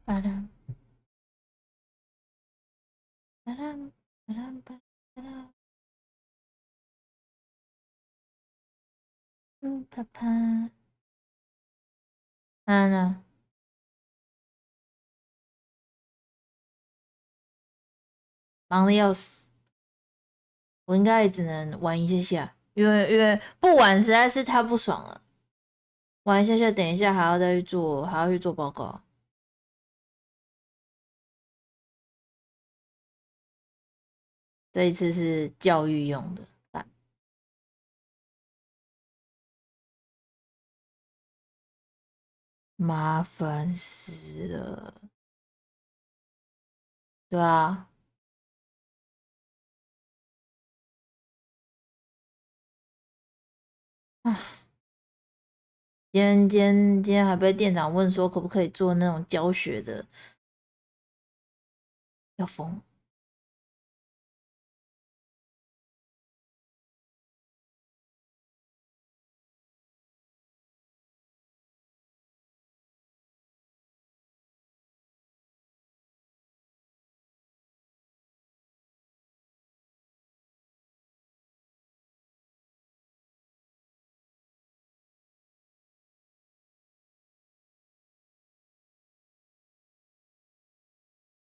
巴拉巴拉巴拉巴拉，啪啪。呢？忙的要死，我应该也只能玩一下下，因为不玩实在是太不爽了。玩一下下，等一下还要再去做，还要去做报告。这一次是教育用的，麻烦死了。对啊，今天还被店长问说可不可以做那种教学的，要疯。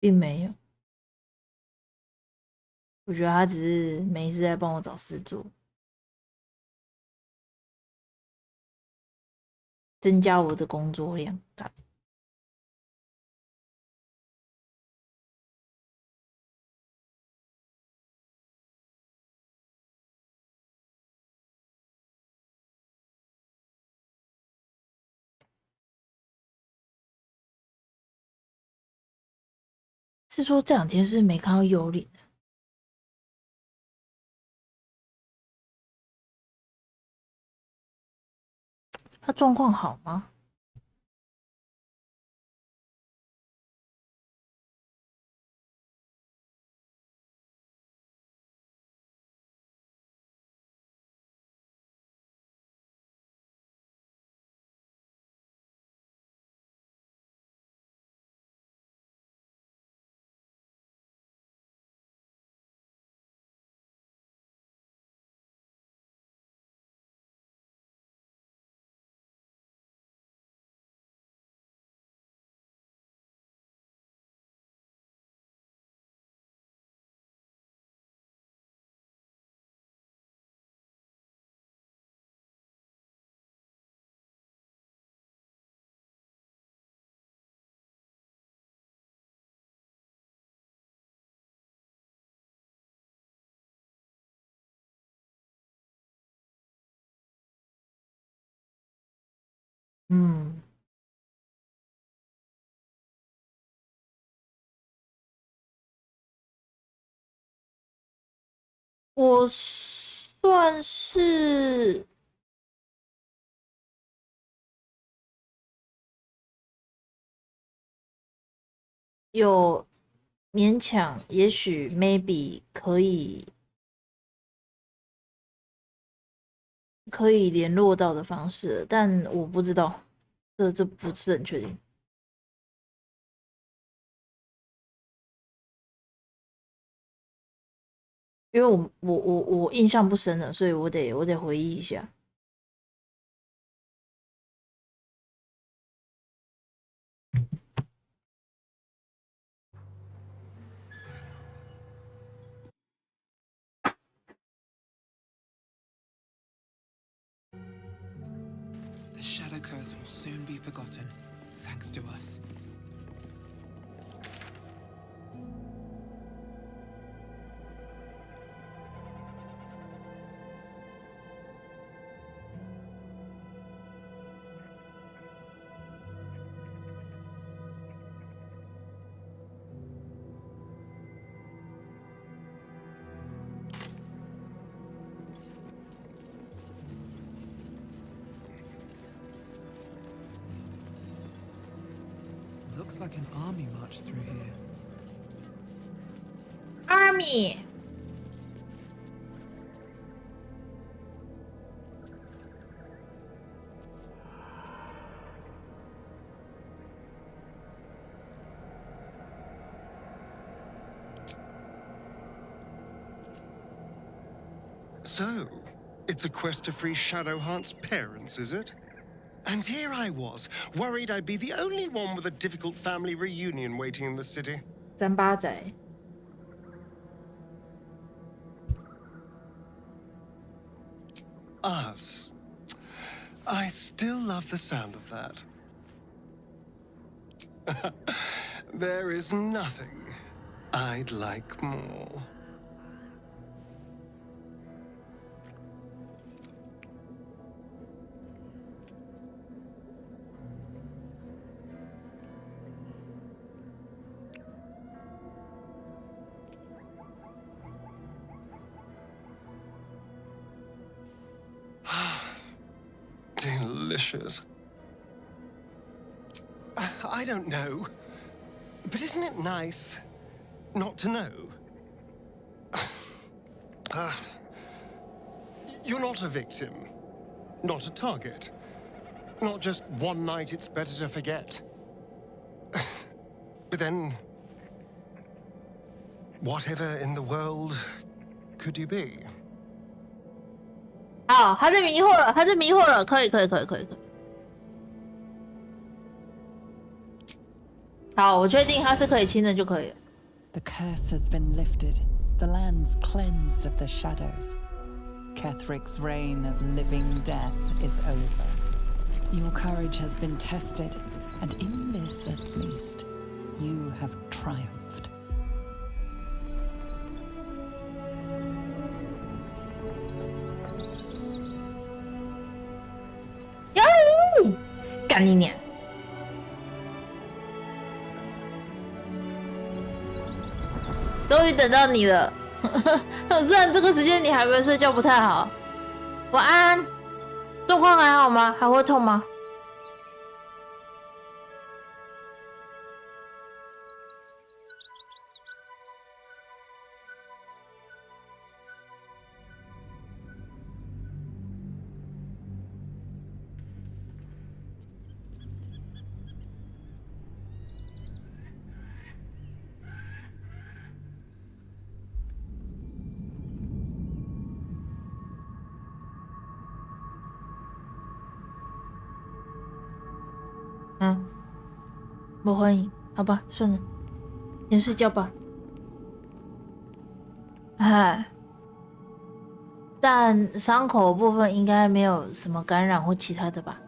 并没有，我觉得他只是没事在帮我找事做，增加我的工作量。是说这两天是没看到幽灵，他状况好吗？嗯，我算是有勉强，也许 maybe 可以联络到的方式，但我不知道，这不是很确定，因为我印象不深了，所以我得回忆一下。The shadow curse will soon be forgotten, thanks to us. Looks like an army marched through here. Army， So, it's a quest to free Shadowheart's parents, is it? And here I was, worried I'd be the only one with a difficult family reunion waiting in the city. 三八仔。Us. I still love the sound of that. There is nothing I'd like more. Delicious. I don't know, but isn't it nice not to know? You're not a victim, not a target, not just one night it's better to forget. But then, whatever in the world could you be? 好，他在迷惑了，他在迷惑了，可以。好，我确定他是可以亲的就可以了。The curse has been lifted, the lands cleansed of the shadows. Kethric's reign of living death is over. Your courage has been tested, and in this at least, you have triumphed. 哟，干你娘！终于等到你了，虽然这个时间你还没睡觉，不太好。晚安，状况还好吗？还会痛吗？不欢迎，好吧，算了，先睡觉吧。哎，但伤口部分应该没有什么感染或其他的吧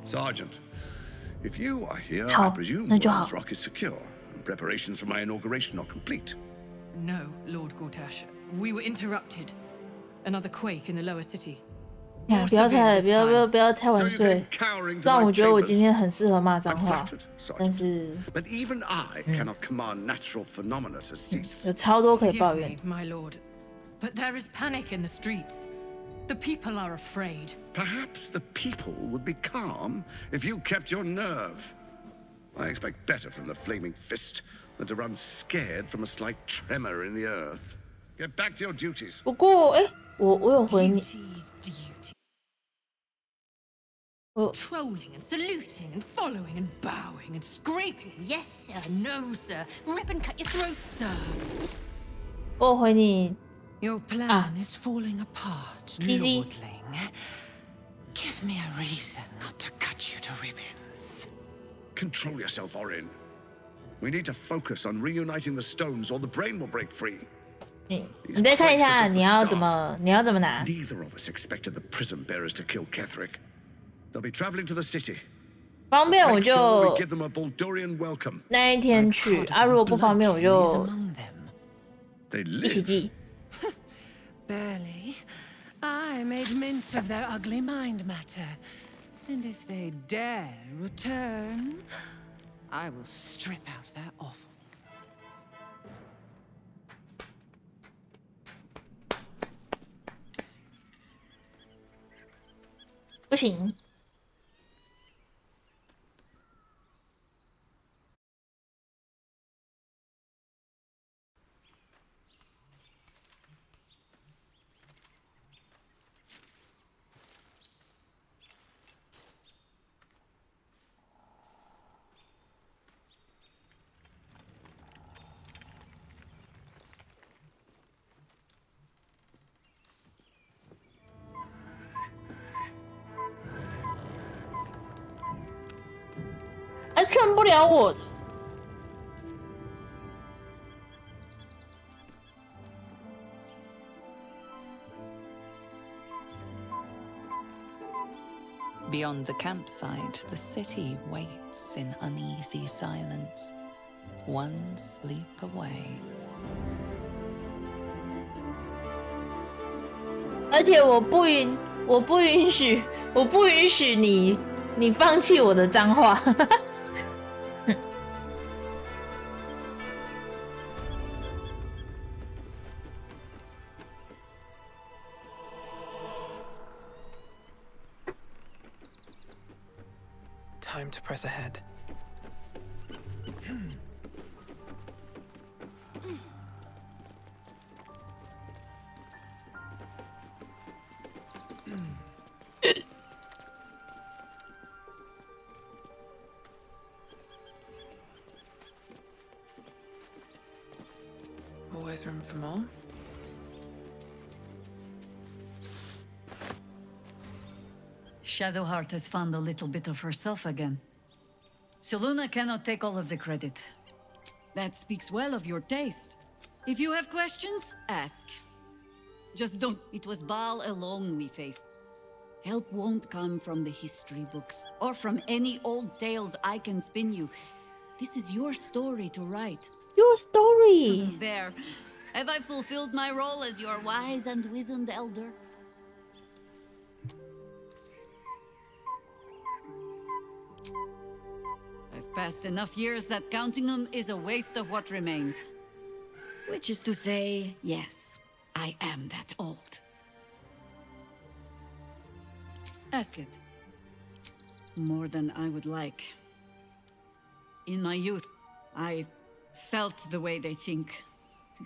？Sergeant, if you are here, 好， I presume 那就好。 Wall's Rock is secure, and preparations for my inauguration are complete. No, Lord Gortash. We were interrupted. Another quake in the lower city. 不要太晚 So 睡 you came。cowering 虽 to 然 my 我觉得我 chambers. 今天很适合骂脏 I'm 话， flattered, 但 Sergeant. 是 But even I cannot command natural phenomena to cease. 有超多可以抱 Forgive 怨 me,。my lord. But there is panic in the streets. The people are afraid. Perhaps the people would be calm if you kept your nerve. I expect better from the flaming fist than to run scared from a slight tremor in the earth. Get back to your duties. 不过，我有回你， Duties, duty. 我 Trolling and saluting and following and bowing and scraping. Yes, sir. No, sir. Rip and cut your throat, sir. 我有回你， Your plan is falling apart, Easy. lordling. Give me a reason not to cut you to ribbons. Control yourself, Orin. We need to focus on reuniting the stones or the brain will break free. 你再看一下你要怎么拿。 Neither of us expected the prison bearers to kill Ketherick. They'll be traveling to the city. 方便我 Make sure 就 we give them a Baldurian welcome. 那一天去啊，如果不方便我 Blood 就 is among them. They 一起 live. 记。 Barely. I made mince of their ugly mind matter. And if they dare return, I will strip out their offal. 不行，劝不了我的。Beyond the campsite, the city waits in uneasy silence, one sleep away. 而且我不允许你放弃我的脏话。Time to press ahead. Always room for more. Shadowheart has found a little bit of herself again. Soluna cannot take all of the credit. That speaks well of your taste. If you have questions, ask. Just don't. It was Baal alone we faced. Help won't come from the history books or from any old tales I can spin you. This is your story to write. Your story. There. Have I fulfilled my role as your wise and wizened elder? I've passed enough years that counting them is a waste of what remains. Which is to say, yes, I am that old. Ask it. More than I would like. In my youth, I felt the way they think,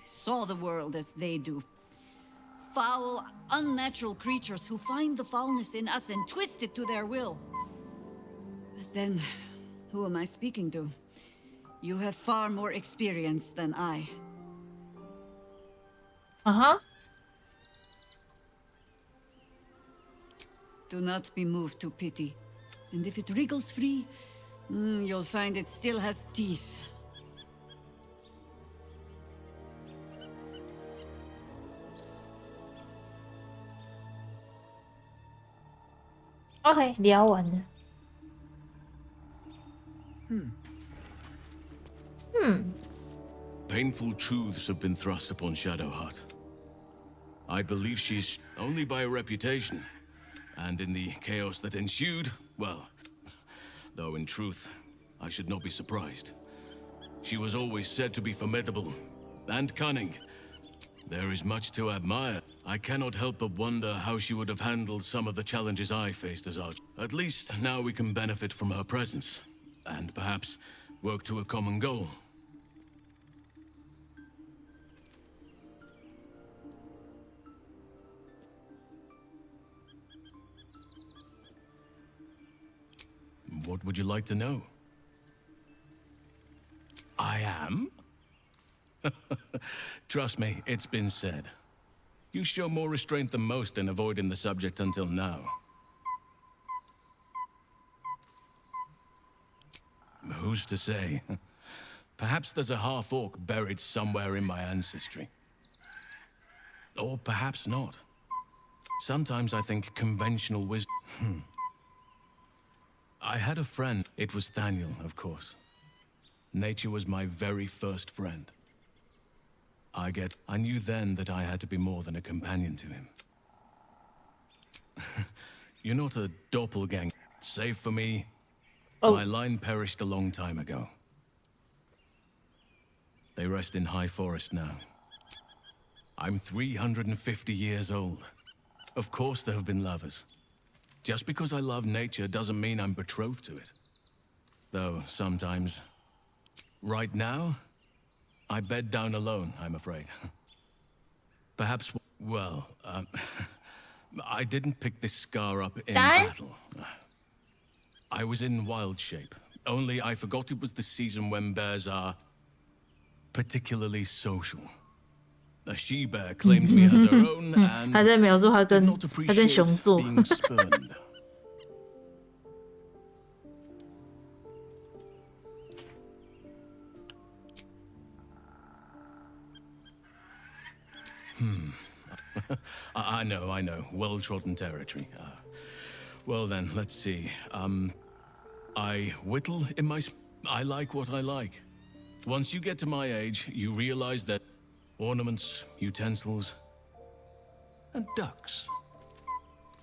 saw the world as they do. Foul, unnatural creatures who find the foulness in us and twist it to their will. But then, who am I speaking to? You have far more experience than I. Uh-huh. Do not be moved to pity. And if it wriggles free, you'll find it still has teeth. OK， 聊完了。Painful truths have been thrust upon Shadowheart. I believe she's only by reputation, and in the chaos that ensued, well, though in truth, I should not be surprised. She was always said to be formidable and cunning. There is much to admire. I cannot help but wonder how she would have handled some of the challenges I faced as Arch. At least now we can benefit from her presence, and perhaps work to a common goal. What would you like to know? I am? Trust me, it's been said. You show more restraint than most in avoiding the subject until now. Who's to say? Perhaps there's a half-orc buried somewhere in my ancestry. Or perhaps not. Sometimes I think conventional wisdom... I had a friend. It was Daniel, of course. Nature was my very first friend. I knew then that I had to be more than a companion to him. You're not a doppelganger. Save for me, my line perished a long time ago. They rest in High Forest now. I'm 350 years old. Of course there have been lovers. Just because I love nature doesn't mean I'm betrothed to it. Though sometimes... Right now, I bed down alone, I'm afraid. Perhaps, well, I didn't pick this scar up in battle. I was in wild shape. Only I forgot it was the season when bears are particularly social. A she-bear claimed me as her own and 他在描述他 did 跟 not 他跟熊 appreciate 座。 being spurned. I know. Well-trodden territory. Well then, let's see. I whittle in my... I like what I like. Once you get to my age, you realize that ornaments, utensils, and ducks.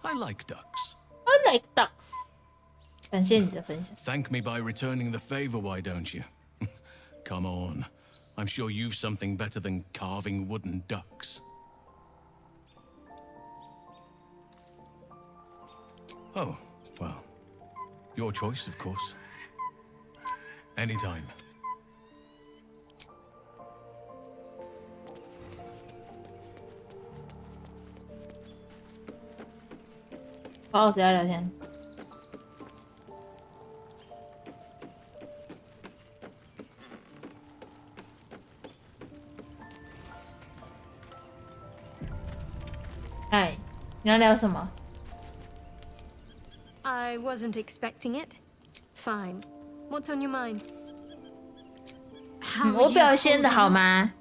I like ducks. I like ducks. 感谢你的分享。 Thank me by returning the favor, why don't you? Come on. I'm sure you've something better than carving wooden ducks. Oh, well. Your choice, of course. Anytime. 好，只要聊天。嗨，你要聊什么？ I wasn't expecting it. Fine. What's on your mind? 我表现的好吗？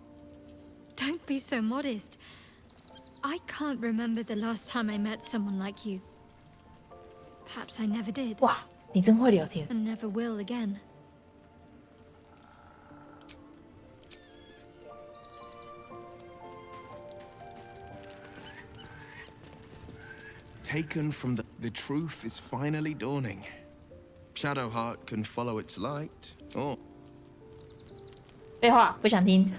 Don't be so modest. I can't remember the last time I met someone like you. Perhaps I never did. 哇，你真会聊天。 And never will again. Taken from the truth is finally dawning. Shadowheart can follow its light, or 废话，不想听。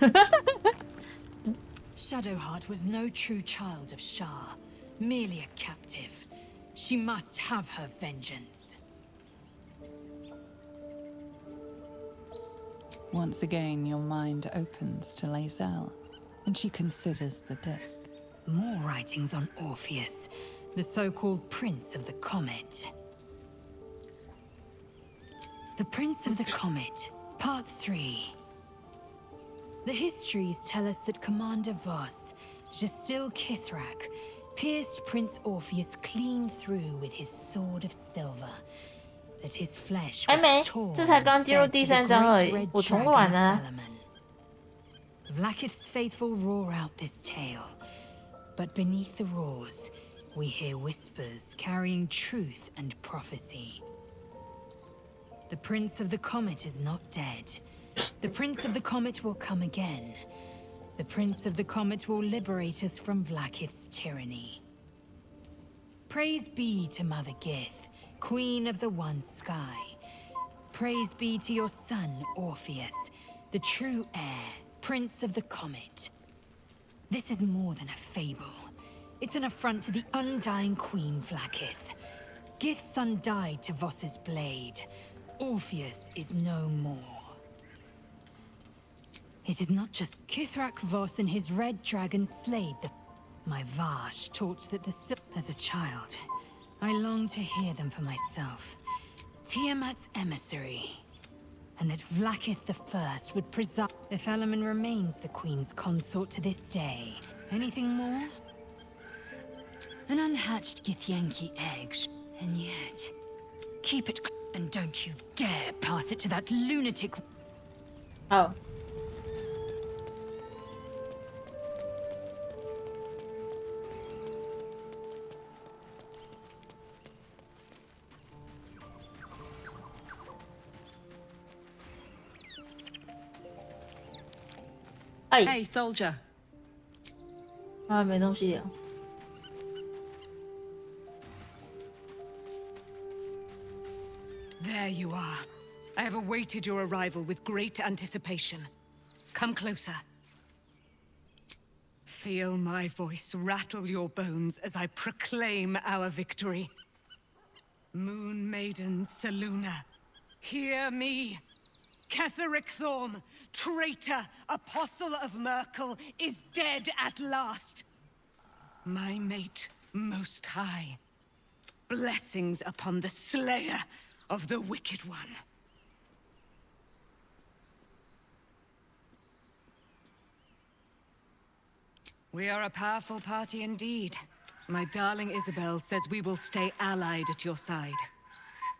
Shadowheart was no true child of Shah, merely a captive. She must have her vengeance. Once again, your mind opens to Lae'zel, and she considers the disc. More writings on Orpheus, the so-called Prince of the Comet. The Prince of the Comet, Part 3. The histories tell us that Commander Voss, Gestil Kithrak, pierced Prince Orpheus clean through with his sword of silver, that his flesh 还没 was，torn 这才刚 and 进入 fed 第 to the 3章而 great 已 red， 我重 dragon 玩 of 了。 Velaman. Vlaakith's faithful roar out this tale, but beneath the roars, we hear whispers carrying truth and prophecy. The Prince of the Comet is not dead. The Prince of the Comet will come again. The Prince of the Comet will liberate us from Vlaakith's tyranny. Praise be to Mother Gith, Queen of the One Sky. Praise be to your son, Orpheus, the true heir, Prince of the Comet. This is more than a fable. It's an affront to the undying Queen Vlaakith. Gith's son died to Voss's blade. Orpheus is no more. It is not just Kithrak Voss and his red dragon slayed the... My Vash taught that the... As a child, I longed to hear them for myself. Tiamat's emissary. And that Vlaakith the First would preside... If Element remains the Queen's consort to this day. Anything more? An unhatched Githyanki egg. And yet... Keep it... And don't you dare pass it to that lunatic... Oh. Hey, soldier. 啊，没东西聊。 There you are. I have awaited your arrival with great anticipation. Come closer. Feel my voice rattle your bones as I proclaim our victory. Moon Maiden Selûne, hear me. Ketheric Thorm, traitor, apostle of Merkel, is dead at last. My mate, Most High. Blessings upon the slayer of the Wicked One. We are a powerful party indeed. My darling Isabel says we will stay allied at your side.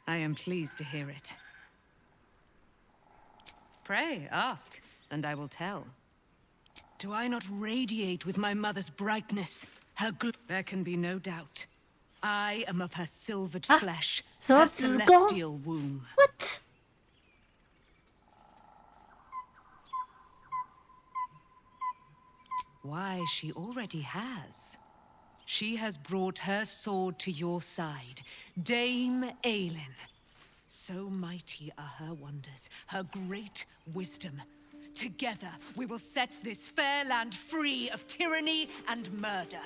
I am pleased to hear it. Pray, ask, and I will tell. Do I not radiate with my mother's brightness, There can be no doubt. I am of her silvered flesh, 什么 her 子宫 celestial womb. What? Why, she already has. She has brought her sword to your side, Dame Aelin. So mighty are her wonders, her great wisdom. Together, we will set this fair land free of tyranny and murder.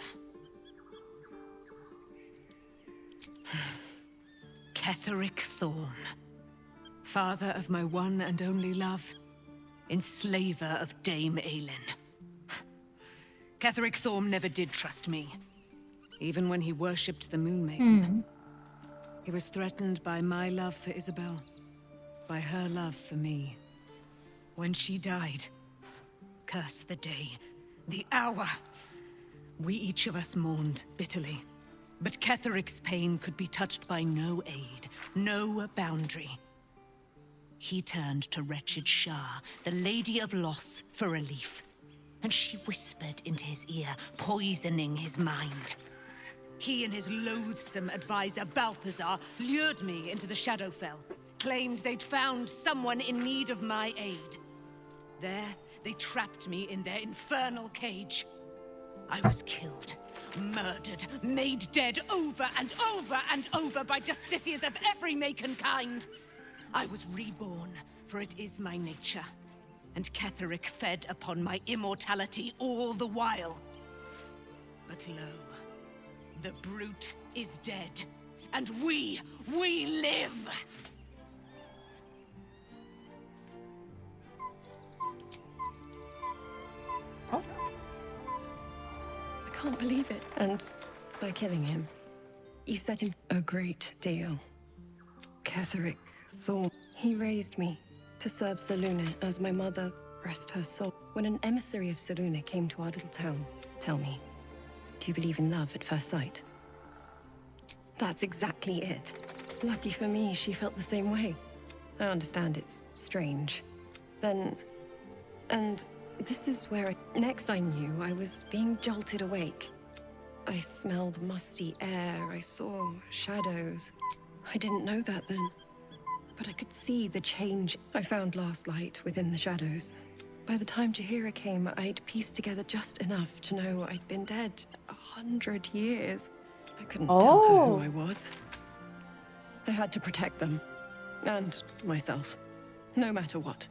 Ketheric Thorm, father of my one and only love, enslaver of Dame Aelin. Ketheric Thorm never did trust me, even when he worshipped the Moon Maiden. He was threatened by my love for Isabel, by her love for me. When she died, curse the day, the hour. We each of us mourned bitterly. But Ketheric's pain could be touched by no aid, no boundary. He turned to wretched Shah, the Lady of Loss, for relief. And she whispered into his ear, poisoning his mind. He and his loathsome advisor, Balthazar, lured me into the Shadowfell, claimed they'd found someone in need of my aid. There, they trapped me in their infernal cage. I was killed, murdered, made dead over and over and over by justiciars of every make and kind. I was reborn, for it is my nature. And Ketheric fed upon my immortality all the while. But lo, the brute is dead, and we live! I can't believe it. And by killing him, you set him a great deal. Ketheric Thorm, he raised me to serve Selûne as my mother, rest her soul. When an emissary of Selûne came to our little town, tell me, do you believe in love at first sight? That's exactly it. Lucky for me, she felt the same way. I understand it's strange. And this is where next I knew I was being jolted awake. I smelled musty air, I saw shadows. I didn't know that then. But I could see the change. I found last light within the shadows. By the time Jaheira came, I'd pieced together just enough to know I'd been dead 100 years. I couldn't tell her who I was. I had to protect them. And myself. No matter what.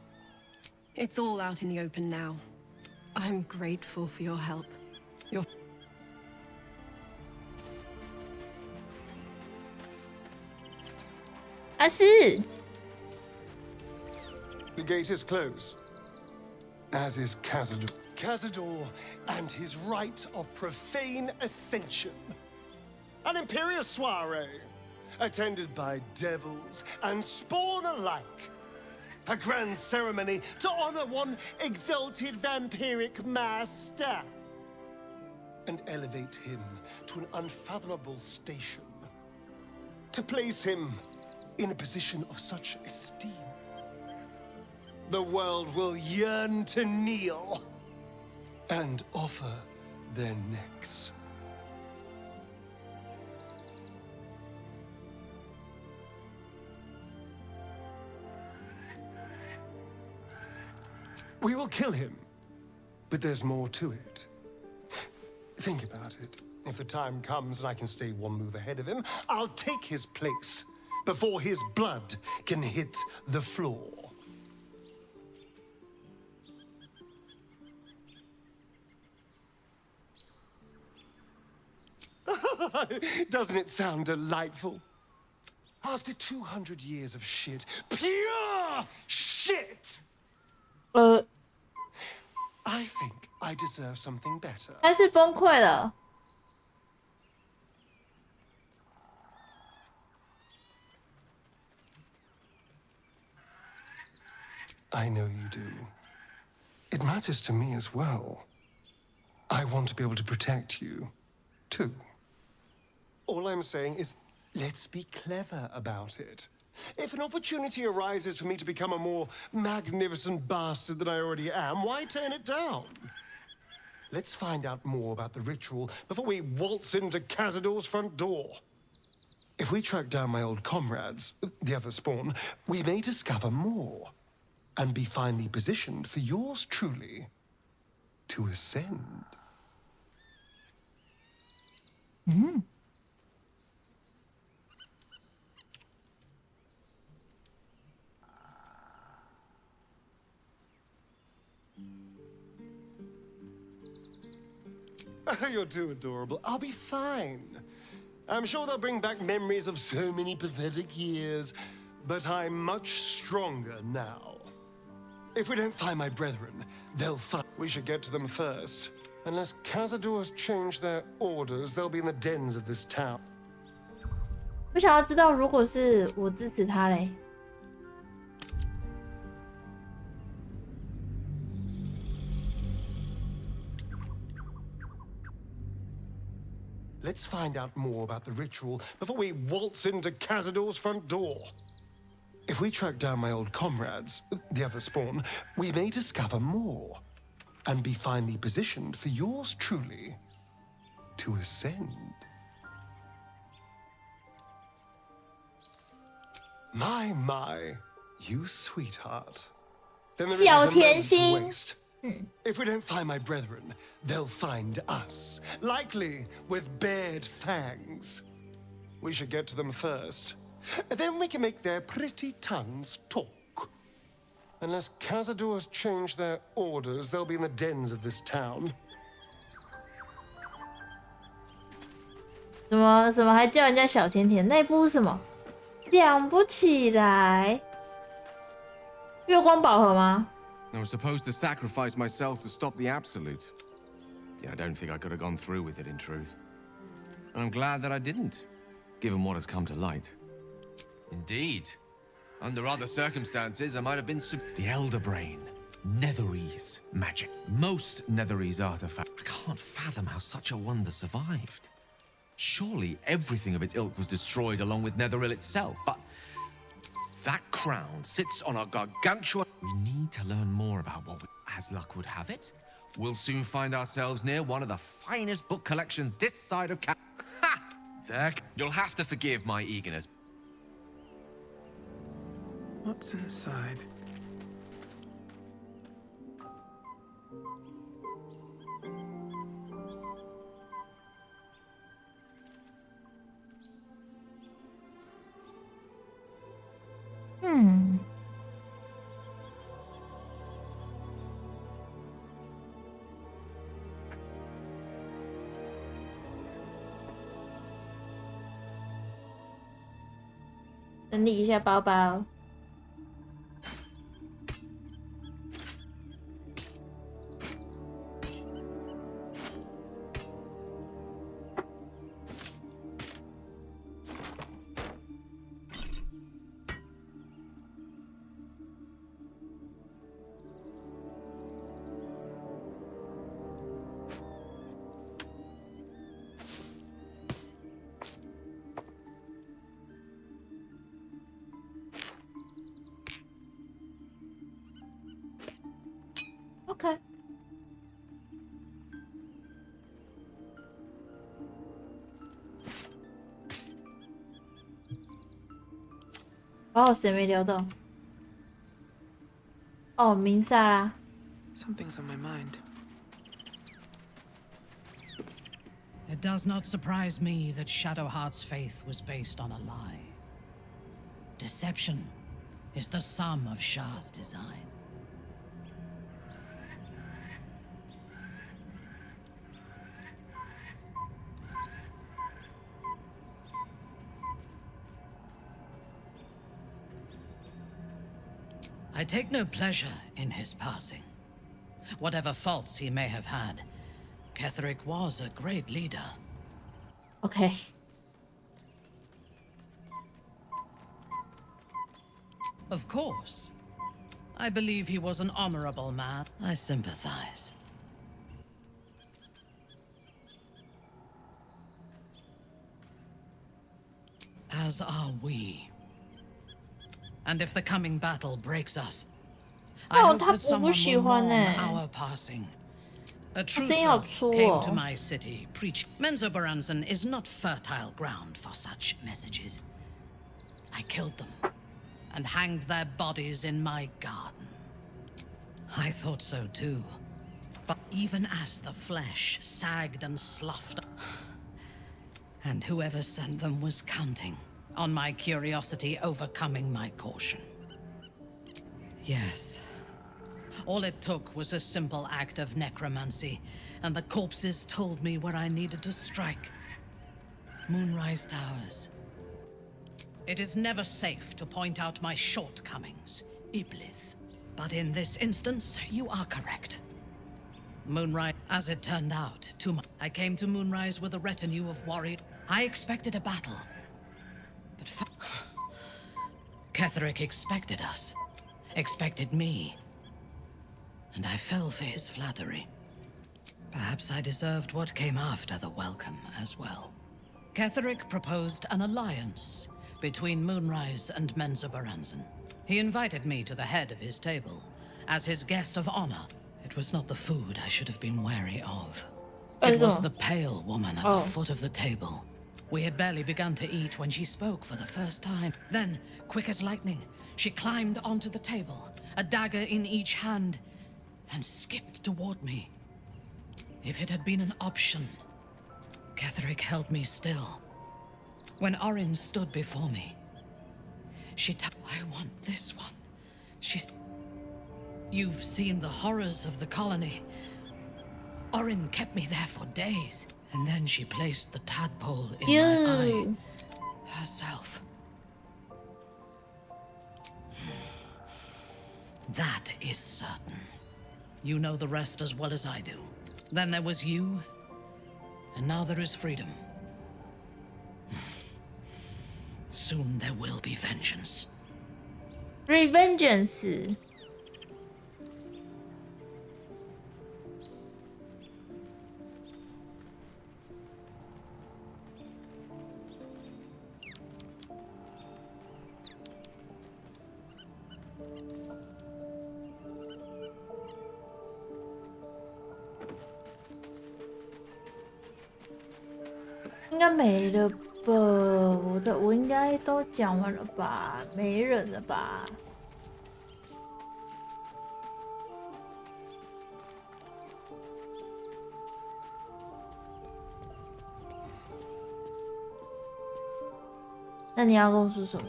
It's all out in the open now. I'm grateful for your help. The gate is closed, as is Cazador. Cazador and his rite of profane ascension. An imperial soiree, attended by devils and spawn alike. A grand ceremony to honor one exalted vampiric master. And elevate him to an unfathomable station. To place him in a position of such esteem. The world will yearn to kneel and offer their necks. We will kill him, but there's more to it. Think about it. If the time comes and I can stay one move ahead of him, I'll take his place before his blood can hit the floor. Doesn't it sound delightful? After 200 years of shit, pure shit! I think I deserve something better. 他是崩溃了。I know you do. It matters to me as well. I want to be able to protect you, too. All I'm saying is, let's be clever about it. If an opportunity arises for me to become a more magnificent bastard than I already am, why turn it down? Let's find out more about the ritual before we waltz into Cazador's front door. If we track down my old comrades, the other spawn, we may discover more and be finely positioned for yours truly to ascend. Oh, you're too adorable. I'll be fine. I'm sure they'll bring back memories of so many pathetic years, but I'm much stronger now. If we don't find my brethren, they'll find. We should get to them first. Unless Cazador has changed their orders, they'll be in the dens of this town. 我想要知道，如果是我支持他嘞？ Let's find out more about the ritual before we waltz into Cazador's front door. If we track down my old comrades, the other spawn, we may discover more and be finely positioned for yours truly to ascend. My, you sweetheart. Then there Xiao isn't a moment to Tianxin. waste. If we don't find my brethren, they'll find us, likely with bared fangs. We should get to them first. Then we can make their pretty tongues talk. Unless Cazador has changed their orders, they'll be in the dens of this town. 什么还叫人家小甜甜？那一部是什么？想不起来。月光宝盒吗？ I was supposed to sacrifice myself to stop the Absolute. Yeah, I don't think I could have gone through with it, in truth. And I'm glad that I didn't, given what has come to light. Indeed. Under other circumstances, I might have been the Elder Brain. Netherese magic. Most Netherese artifacts. I can't fathom how such a wonder survived. Surely everything of its ilk was destroyed along with Netheril itself, but that crown sits on a gargantuan... We need to learn more about what we... As luck would have it, we'll soon find ourselves near one of the finest book collections this side of Ha! There. You'll have to forgive my eagerness. What's inside? Hmm. 整理一下包包。OK。哦，谁没聊到？哦，明萨拉。Something's on my mind. It does not surprise me that Shadowheart's faith was based on a lie. Deception is the sum of Shah's design. I take no pleasure in his passing. Whatever faults he may have had, Ketheric was a great leader. OK。Of course. I believe he was an honorable man. I sympathize. As are we. And if the coming battle breaks us, I hope that someone will mourn our passing A 声音好 truther 粗 came to 哦。 my city preaching. Menzoberranzan is not fertile ground for such messages. I killed them and hanged their bodies in my garden. I thought so too. But even as the flesh sagged and sloughed, and whoever sent them was counting on my curiosity overcoming my caution. Yes. All it took was a simple act of necromancy, and the corpses told me where I needed to strike. Moonrise Towers. It is never safe to point out my shortcomings, Iblith. But in this instance, you are correct. Moonrise, as it turned out, I came to Moonrise with a retinue of warriors. I expected a battle, but Ketheric expected us, expected me, and I fell for his flattery. Perhaps I deserved what came after the welcome as well. Ketheric proposed an alliance between Moonrise and Menzoberranzan. He invited me to the head of his table as his guest of honor. It was not the food I should have been wary of. It was the pale woman at the foot of the table. We had barely begun to eat when she spoke for the first time. Then, quick as lightning, she climbed onto the table, a dagger in each hand, and skipped toward me. If it had been an option, Ketheric held me still. When Orin stood before me, I want this one. You've seen the horrors of the colony. Orin kept me there for days, and then she placed the tadpole in my eye herself. That is certain. You know the rest as well as I do. Then there was you, and now there is freedom. Soon there will be vengeance. Revengeance.应该没了吧？我应该都讲完了吧？没人了吧？那你要跟我说什么？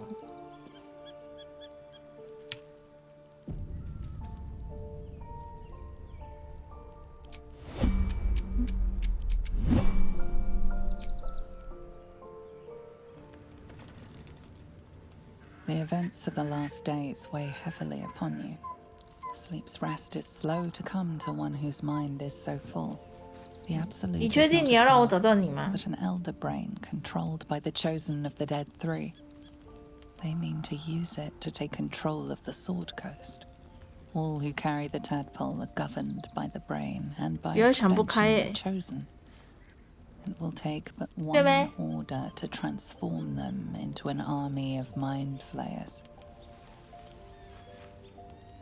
The events of the last days weigh heavily upon you. Sleep's rest is slow to come to one whose mind is so full. The absolute 你 is 确定 not 你 a 要让我 path, 找到你吗？ but an elder brain controlled by the chosen of the dead three. They mean to use it to take control of the Sword Coast. All who carry the tadpole are governed by the brain and by 有点想不 extension 开 the 耶。 chosen. It will take but 对 one 呗？ order to transform them into an army of mind flayers.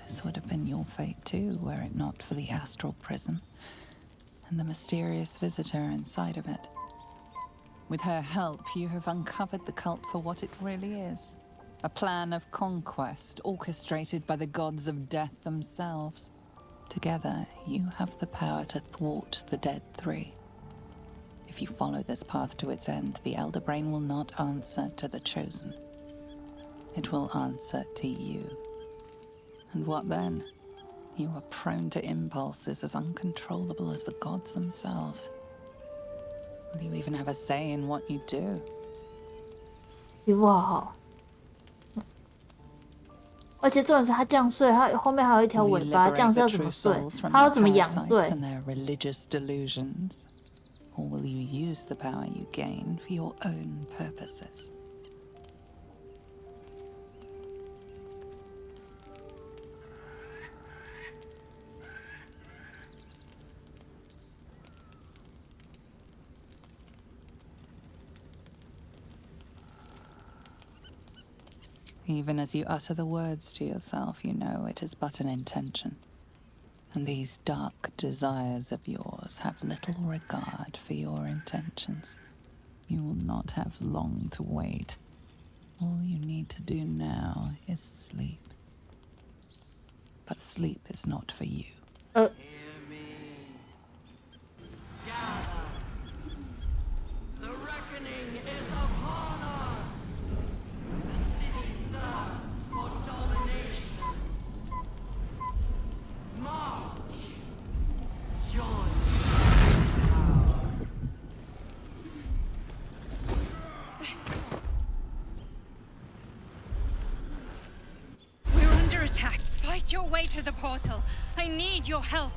This would have been your fate too, were it not for the astral prison and the mysterious visitor inside of it. With her help, you have uncovered the cult for what it really is. A plan of conquest orchestrated by the gods of death themselves. Together, you have the power to thwart the dead three. If you follow this path to its end, the Elder Brain will not answer to the Chosen. It will answer to you. And what then? You are prone to impulses as uncontrollable as the gods themselves. Will you even have a say in what you do? 皮肤好好，而且重点是它这样睡，它后面还有一条 Will 尾 you 巴，这 liberate 样是 the 要怎 true 么睡？ souls from 它要 their 怎么养 parasites 对？ and their religious delusions? Or will you use the power you gain for your own purposes? Even as you utter the words to yourself, you know it is but an intention. And these dark desires of yours have little regard for your intentions. You will not have long to wait. All you need to do now is sleep. But sleep is not for you. Hear me. Gather. The reckoning is upon us. The city thirsts for domination. March. Join. We're under attack. Fight your way to the portal. I need your help.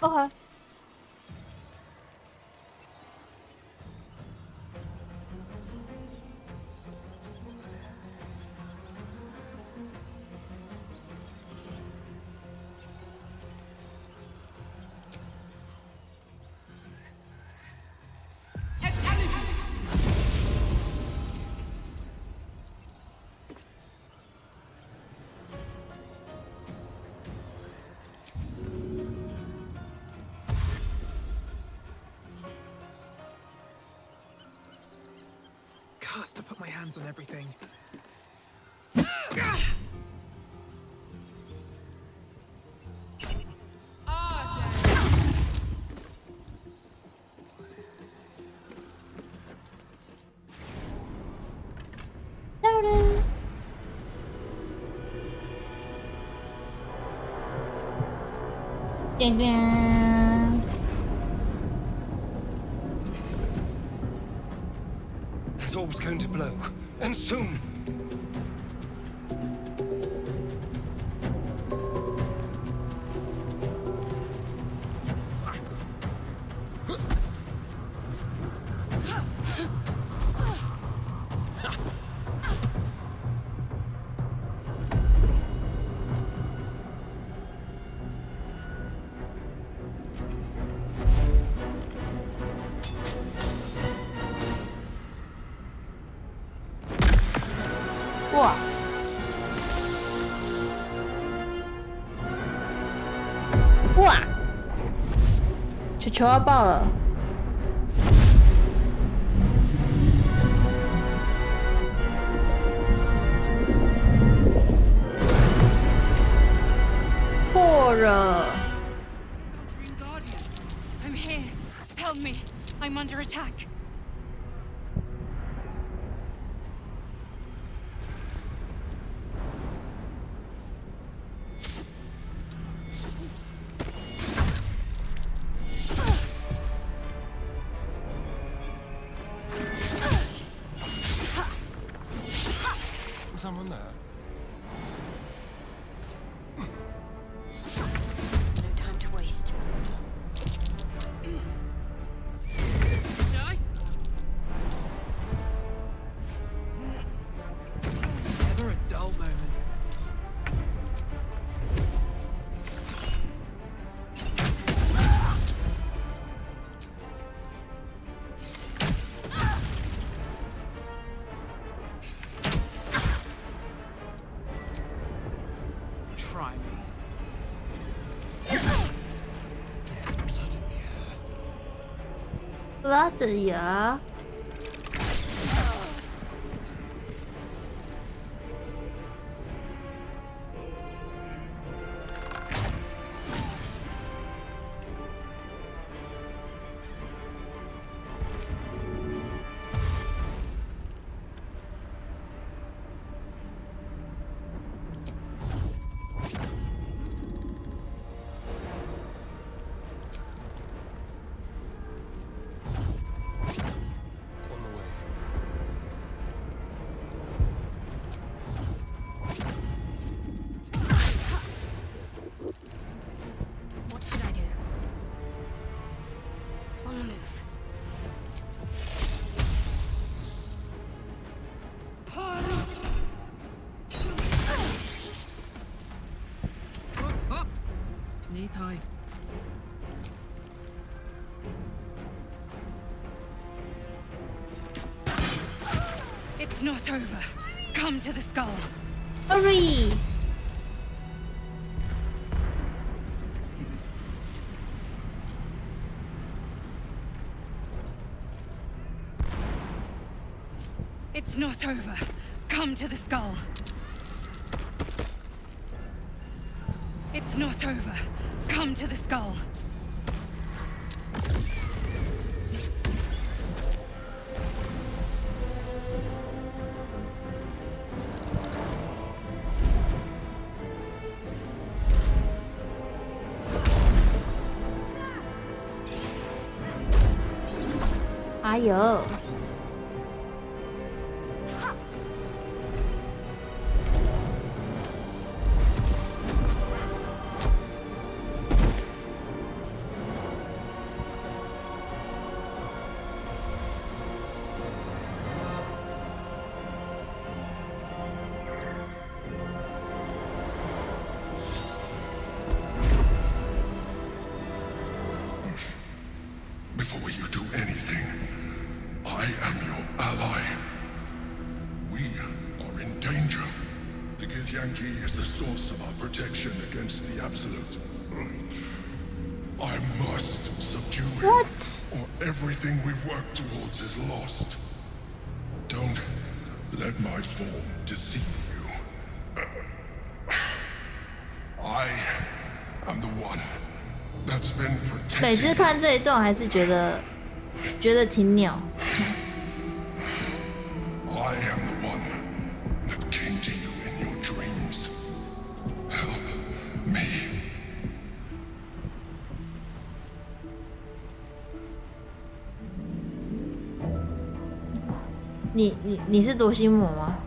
Okay. To put my hands on everything. That orb's going to blow, and soon.哇！哇！球球要爆了！破了！ I'm here. Help me. I'm under attack. Someone there? No time to waste. Shy? Never a dull moment. Try me. There's blood in the air. 拉着牙。knees high. It's not over. Come to the skull. Hurry! It's not over. Come to the skull. It's not over. Come to the skull.哎呦！Before you do anything, I am your ally. We are in danger. The Githyanki is the source of our protection against the Absolute. I must subdue him, or everything we've worked towards is lost. Don't let my form deceive you. I am the one that's been 每次 protecting 看这一段还是觉得挺鸟。I am the one that came to you in your dreams. Help me. 你是夺心魔吗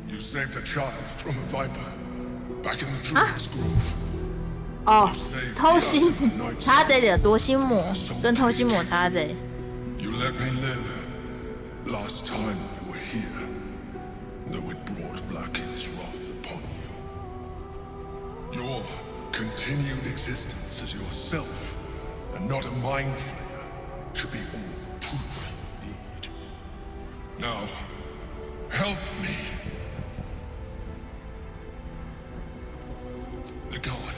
？You saved a child from a viper back in the Druid's Grove. 哦，偷心查贼的夺心魔跟偷心魔查贼。You let me live. Last time you were here, though it brought Blackheath's wrath upon you. Your continued existence as yourself, and not a mind flayer, should be all the proof you need. Now, help me. The god.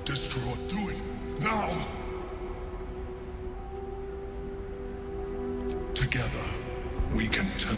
Destroy. Do it. Now! Together, we can turn.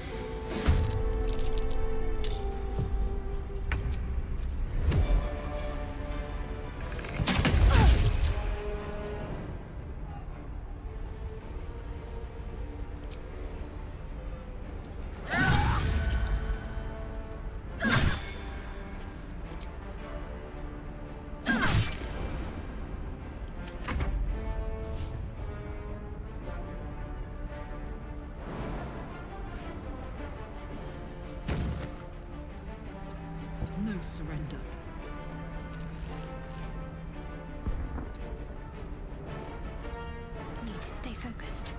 No surrender. Need to stay focused.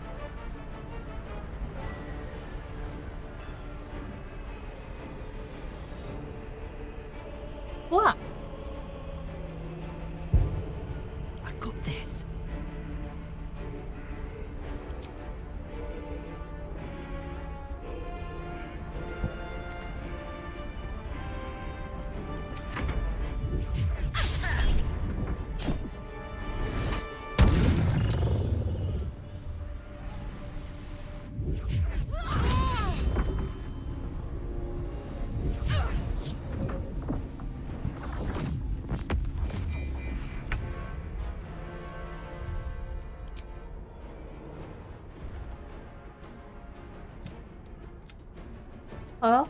What? I got this. 哦，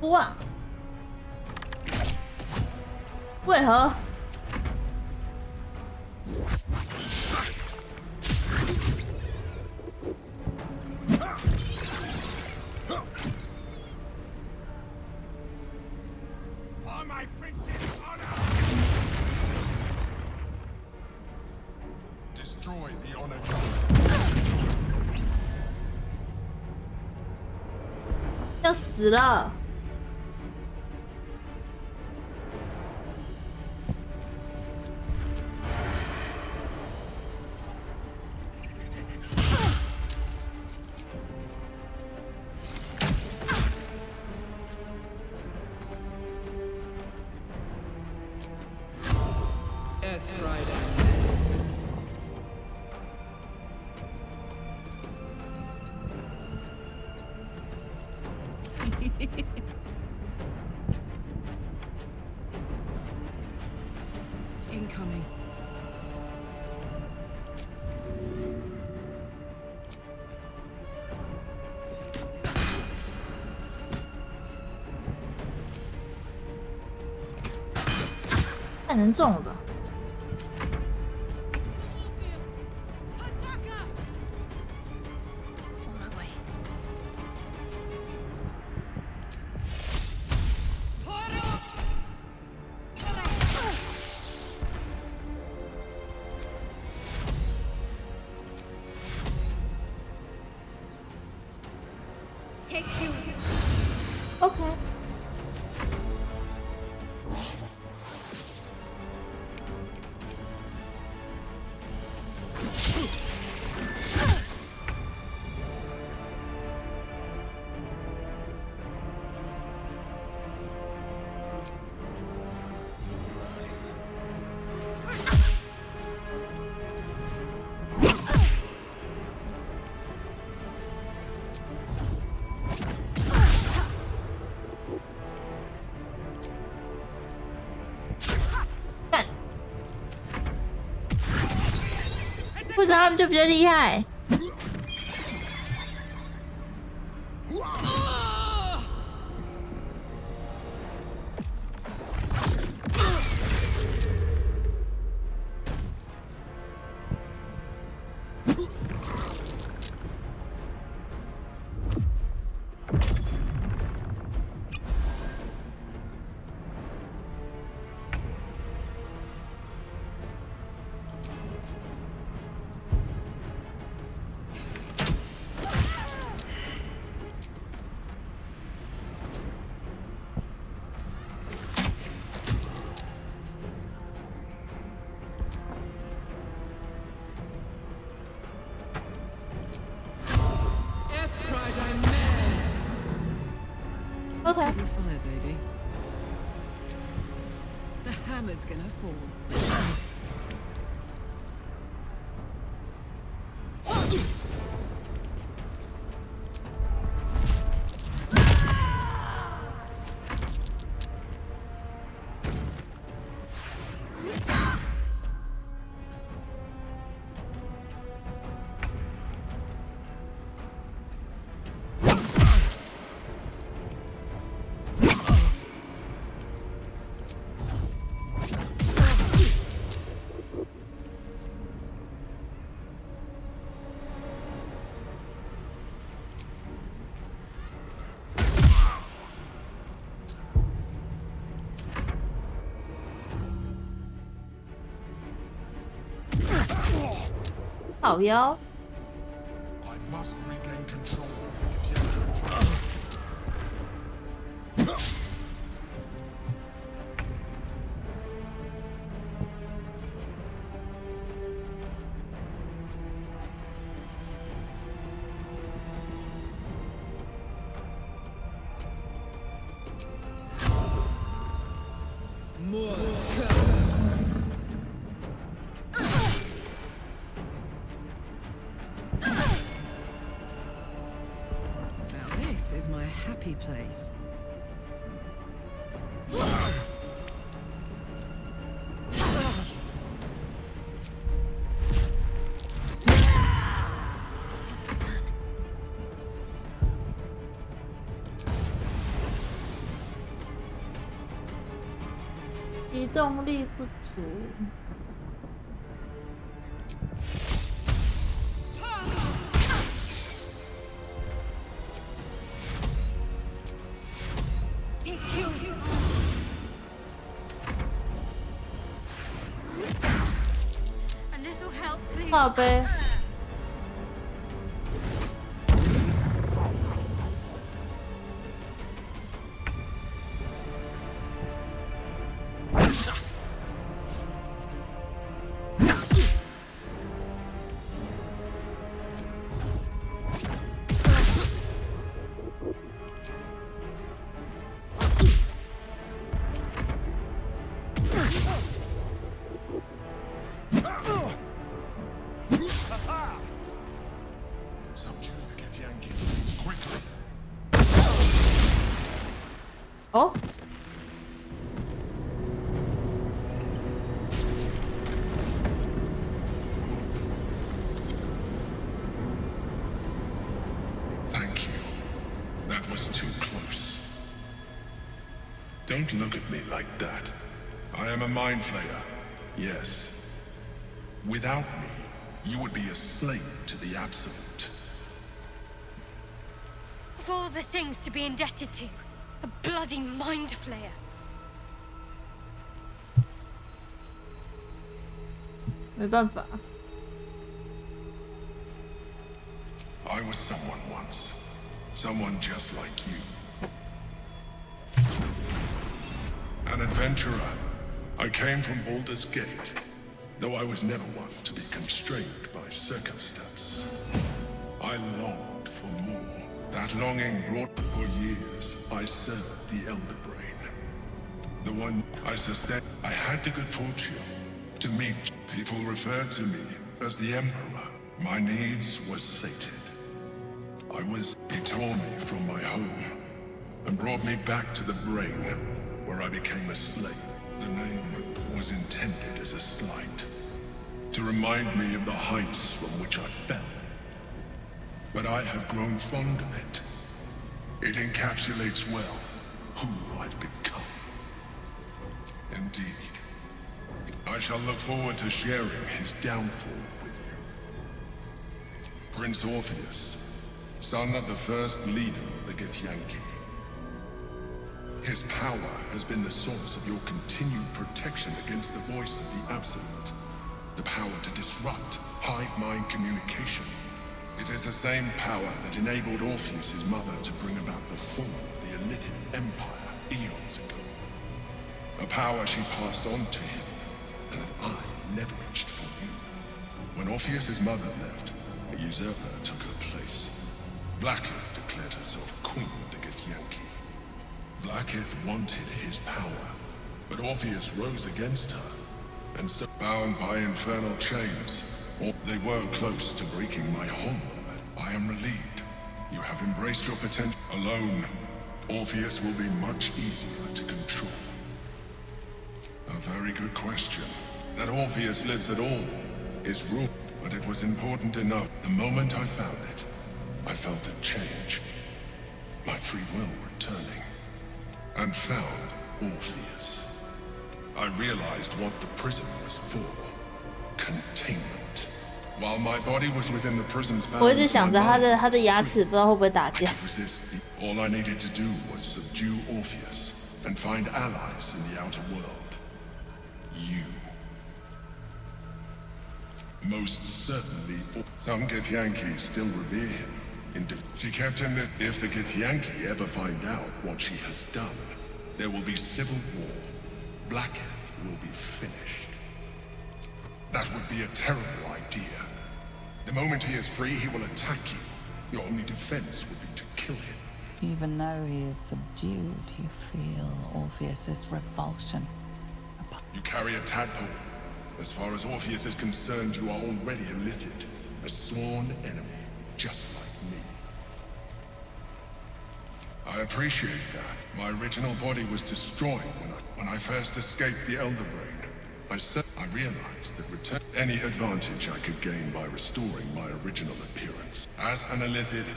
哇，为何？要死了！Incoming. 太能中了吧！ OK。为什么他们就比较厉害？Okay. Cover fire, baby. The hammer's gonna fall. Oh, yo. Now this is my happy place.移动力不足。靠背。哦。Thank you. That was too close. Don't look at me like that. I am a mind flayer. Yes. Without me, you would be a slave to the Absolute. Of all the things to be indebted to, a bloody mind flayer. I was someone once. Someone just like you. An adventurer. I came from Baldur's Gate, though I was never one to be constrained by circumstance. I longed for more. That longing brought for years I served the Elder Brain. The one I sustained. I had the good fortune to meet. People referred to me as the Emperor. My needs were sated. He tore me from my home and brought me back to the Brain, where I became a slave. The name was intended as a slight, to remind me of the heights from which I fell. But I have grown fond of it. It encapsulates well who I've become. Indeed. I shall look forward to sharing his downfall with you. Prince Orpheus, son of the first leader of the Githyanki. His power has been the source of your continued protection against the voice of the Absolute. The power to disrupt hive mind communication. It is the same power that enabled Orpheus's mother to bring about the fall of the Elithian Empire eons ago. A power she passed on to him, and that I leveraged for you. When Orpheus's mother left, a usurper took her place. Vlaakith declared herself queen of the Githyanki. Vlaakith wanted his power, but Orpheus rose against her, and so bound by infernal chains, they were close to breaking my hold. I am relieved. You have embraced your potential. Alone, Orpheus will be much easier to control. A very good question. That Orpheus lives at all is rule, but it was important enough. The moment I found it, I felt it change. My free will returning. And found Orpheus. I realized what the prison was for. Containment. While my body was within the prison's bounds, 我一直想着他的牙齿不知道会不会打架。 All I needed to do was subdue Orpheus and find allies in the outer world. You. Most certainly, some Githyanki still revere him. She kept him this. If the Githyanki ever find out what she has done, there will be civil war. Blackheath will be finished. That would be a terrible idea. The moment he is free, he will attack you. Your only defense would be to kill him. Even though he is subdued, you feel Orpheus's revulsion, a carry a tadpole. As far as Orpheus is concerned, you are already a Lithid, a sworn enemy, just like me. I appreciate that. My original body was destroyed when I first escaped the Elder Brain. I realized that any advantage I could gain by restoring my original appearance. As an Illithid,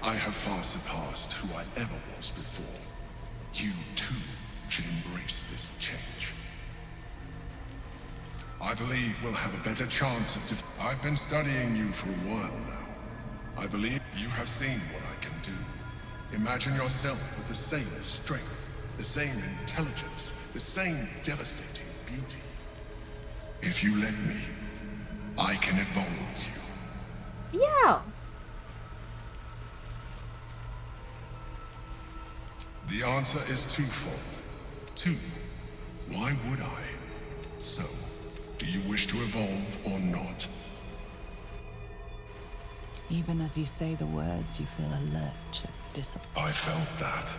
I have far surpassed who I ever was before. You, too, should embrace this change. I believe we'll have a better chance of I've been studying you for a while now. I believe you have seen what I can do. Imagine yourself with the same strength, the same intelligence, the same devastating beauty. If you let me, I can evolve you. Yeah. The answer is twofold. Two, why would I? So, do you wish to evolve or not? Even as you say the words, you feel a lurch of disappointment. I felt that.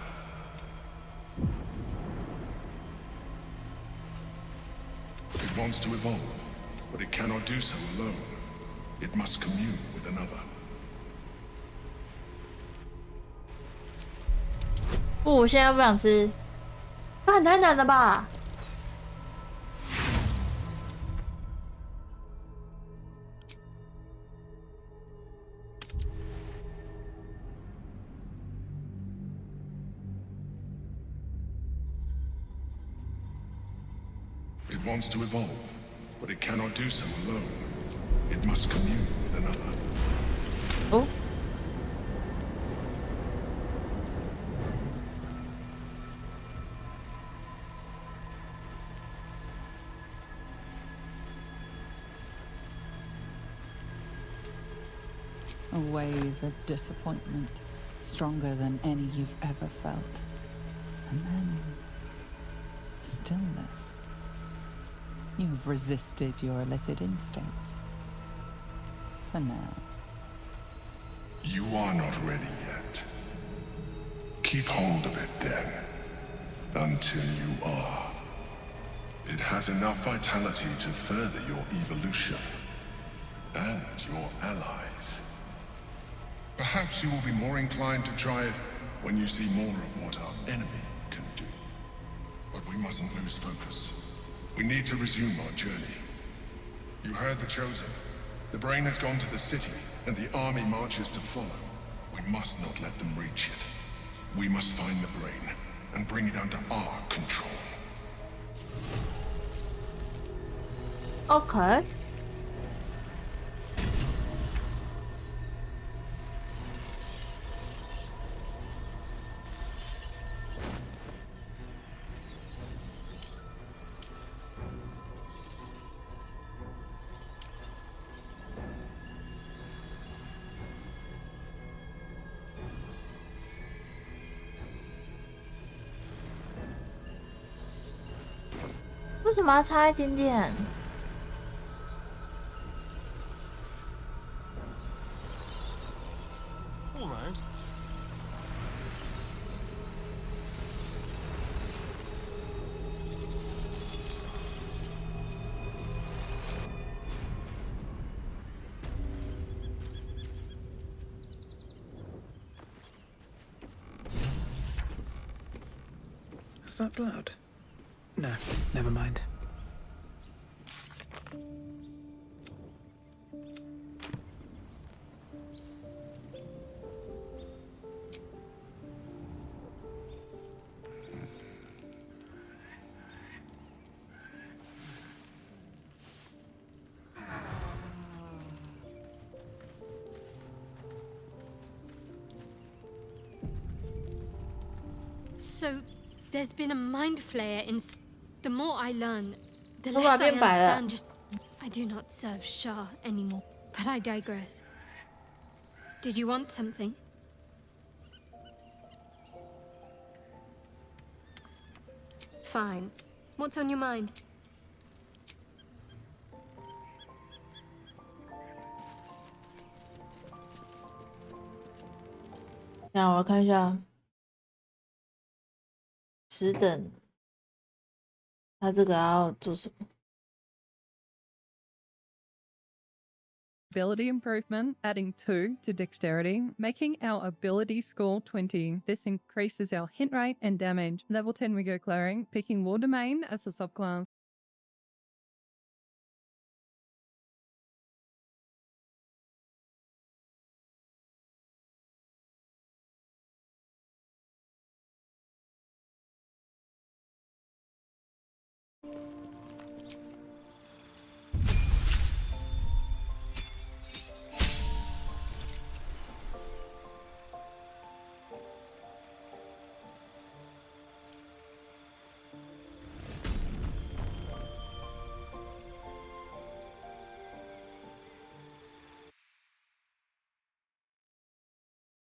It wants to evolve, but it cannot do so alone. It must commune with another. 不，我现在不想吃，饭太难了吧？It wants to evolve, but it cannot do so alone. It must commune with another. 哦。A wave of disappointment, stronger than any you've ever felt. And then, stillness. You've resisted your illithid instincts. For now. You are not ready yet. Keep hold of it then, until you are. It has enough vitality to further your evolution, and your allies. Perhaps you will be more inclined to try it when you see more of what our enemy can do. But we mustn't lose focus. We need to resume our journey. You heard the Chosen. The brain has gone to the city, and the army marches to follow. We must not let them reach it. We must find the brain, and bring it under our control. Okay. 为什么要差一点点？ All right. Is that blood? No, never mind. So, there's been a mind flayer in. The more I learn, the Nó less I biến bài ạ. understand. Just, I do not serve Shah anymore. But I digress. Did you want something? Fine. What's on your mind?那我看一下，十等，他这个要做什么？ ability improvement, adding 2 to dexterity, making our ability score 20. This increases our hit rate and damage. Level 10 we go cleric, picking war domain as a subclass.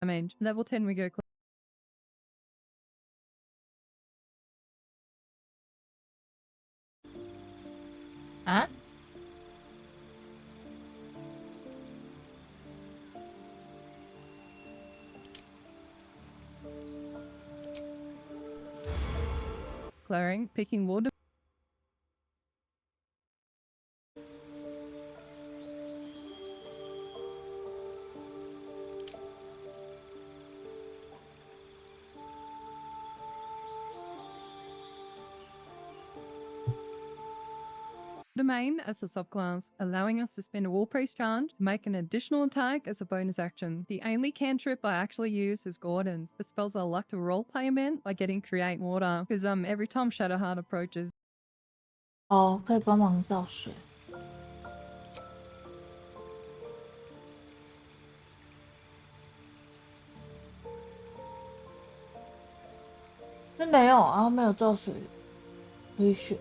Damage. Level 10 we go啊？cleric, picking war domain. Domain as a subclass, allowing us to spend a War Priest charge to make an additional attack as a bonus action. The only cantrip I actually use is Gordon's. The spells I like to roleplay event by getting Create Water, because every time Shadowheart approaches. 哦，可以帮忙倒水。那没有啊，没有倒水，可以选。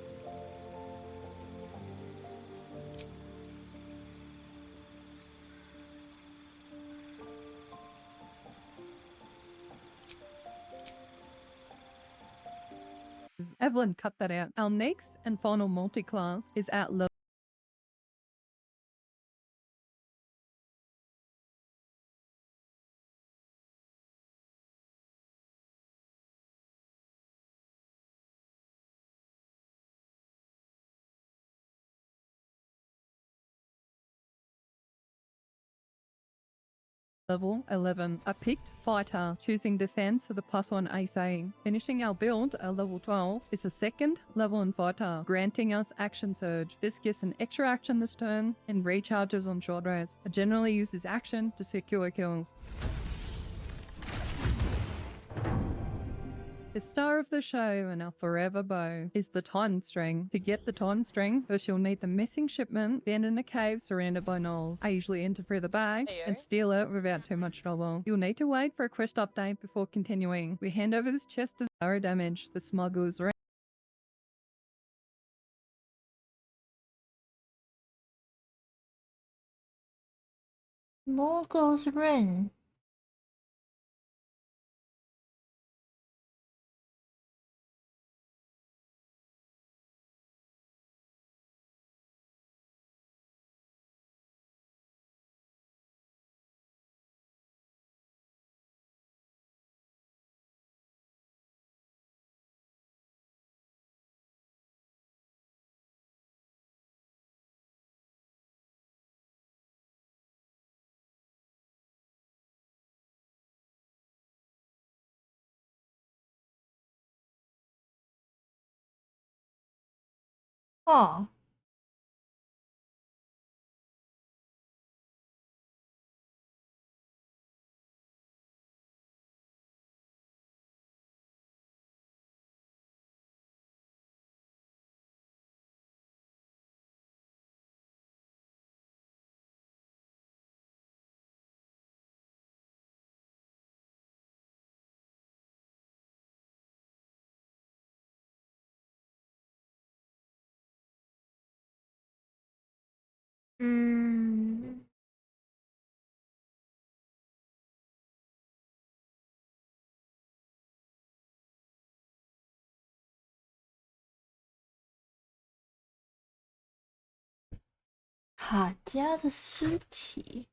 Evelyn cut that out. Our next and final multi-class is at level Level 11, a picked fighter, choosing defense for the +1 AC. Finishing our build at level 12 is a second level in fighter, granting us action surge. This gets an extra action this turn and recharges on short rest. It generally uses action to secure kills. The star of the show and our forever bow is the Titan String. To get the Titan String, first you'll need the missing shipment found in a cave surrounded by gnolls. I usually enter through the bag and steal it without too much trouble. You'll need to wait for a quest update before continuing. We hand over this chest as 0 damage. The smuggler's ring. Smuggler's ring. Oh. 嗯。卡加的尸体。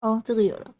哦，这个有了。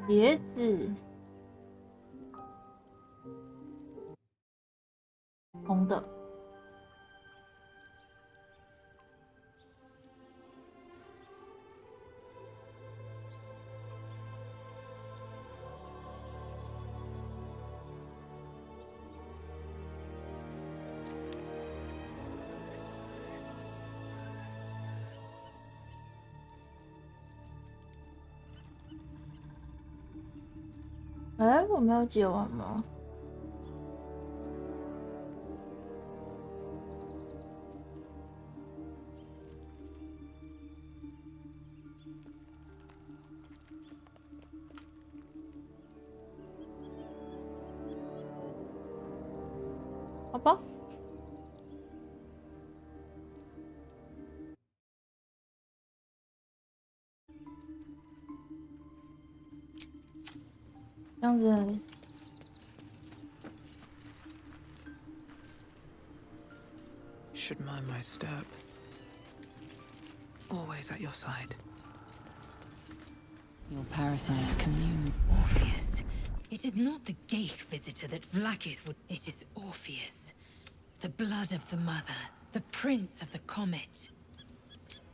鞋子，红的。哎，我没有解完吗？好吧。这样子。Should mind my step. Always at your side. Your parasite commune. Orpheus. It is not the Geich visitor that Vlaakith would. It is Orpheus. The blood of the mother. The prince of the comet.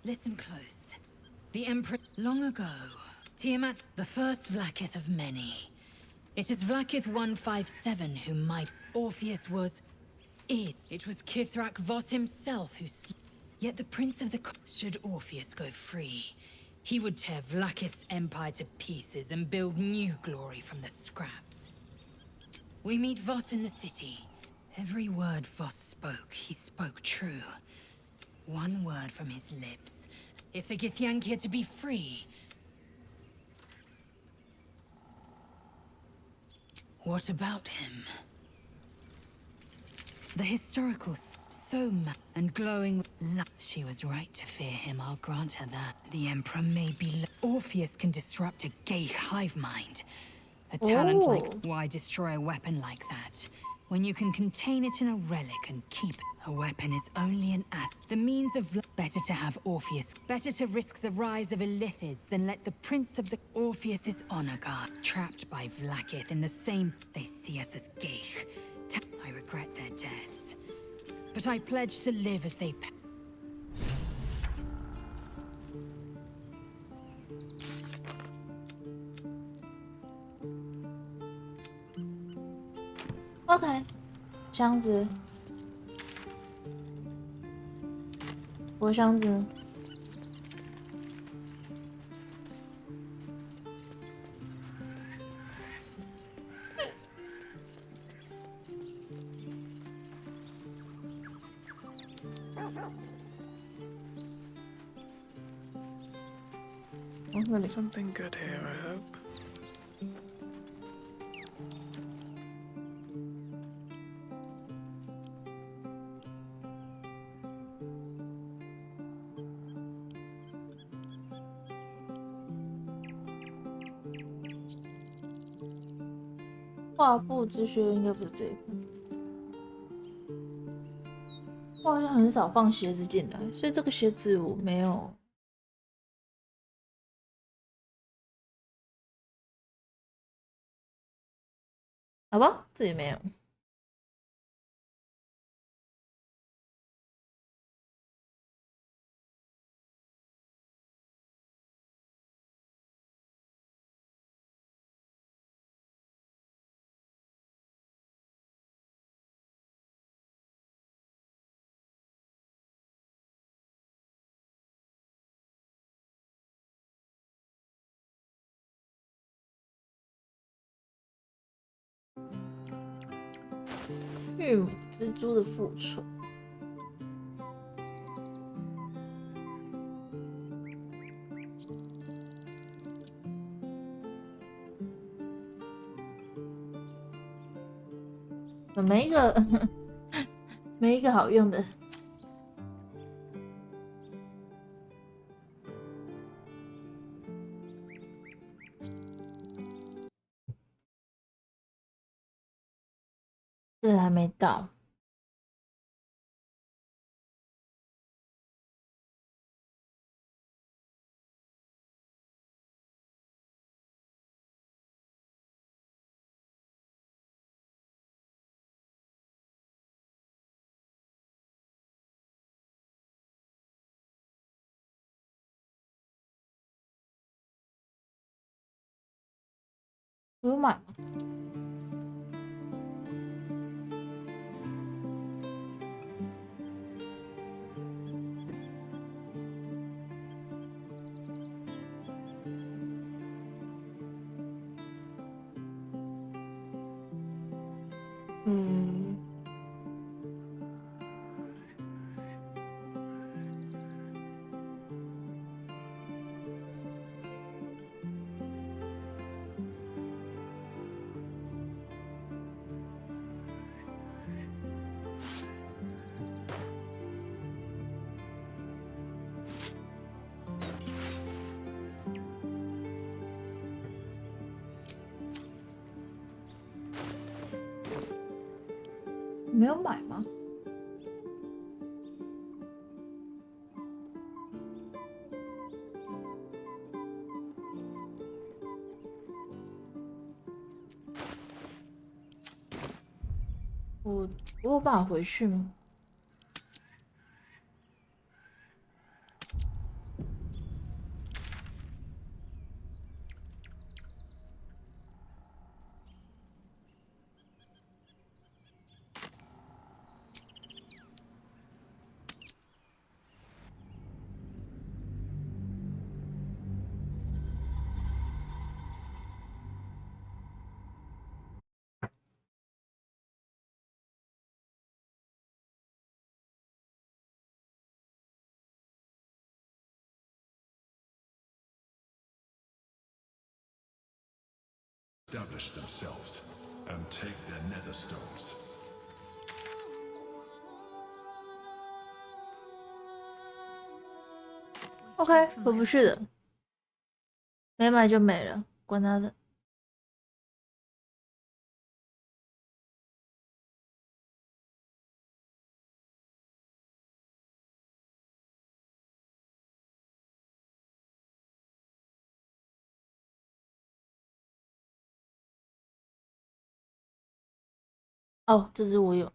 Listen close. The Emperor. Long ago, Tiamat, the first Vlaakith of many. It is Vlaakith 157 whom my Orpheus was. It was Kithrak Voss himself who Yet the Prince of the should Orpheus go free, he would tear Vlaakith's empire to pieces and build new glory from the scraps. We meet Voss in the city. Every word Voss spoke, he spoke true. One word from his lips. If the Githyanki are to be free. What about him? The historical, and glowing she was right to fear him, I'll grant her that. The Emperor may be Orpheus can disrupt a Geich hive mind. A talent like why destroy a weapon like that? When you can contain it in a relic and keep it. A weapon is only an asset. The means of better to have Orpheus. Better to risk the rise of Illithids than let the Prince of the Orpheus's honor guard. Trapped by Vlaakith in the same. They see us as Geich. I regret their deaths. But I pledge to live as they. OK， 箱子，我箱子。Something good here, I hope.画布之靴应该不是这一部，我好像很少放鞋子进来，所以这个鞋子我没有。好吧，这里没有。御母蜘蛛的复仇。没一个没一个好用的。这还没到。我有买吗？嗯。没有买吗？我有办法回去吗？Establish themselves and take their nether stones. OK，回不去的，没买就没了，管他的。哦，这只我有。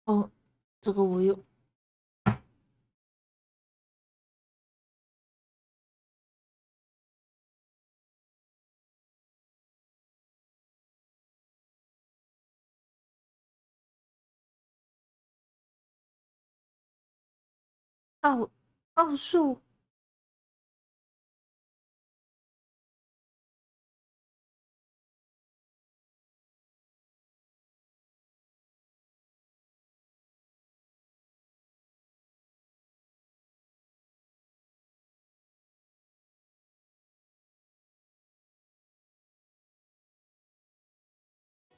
哦，这个我有。奥数。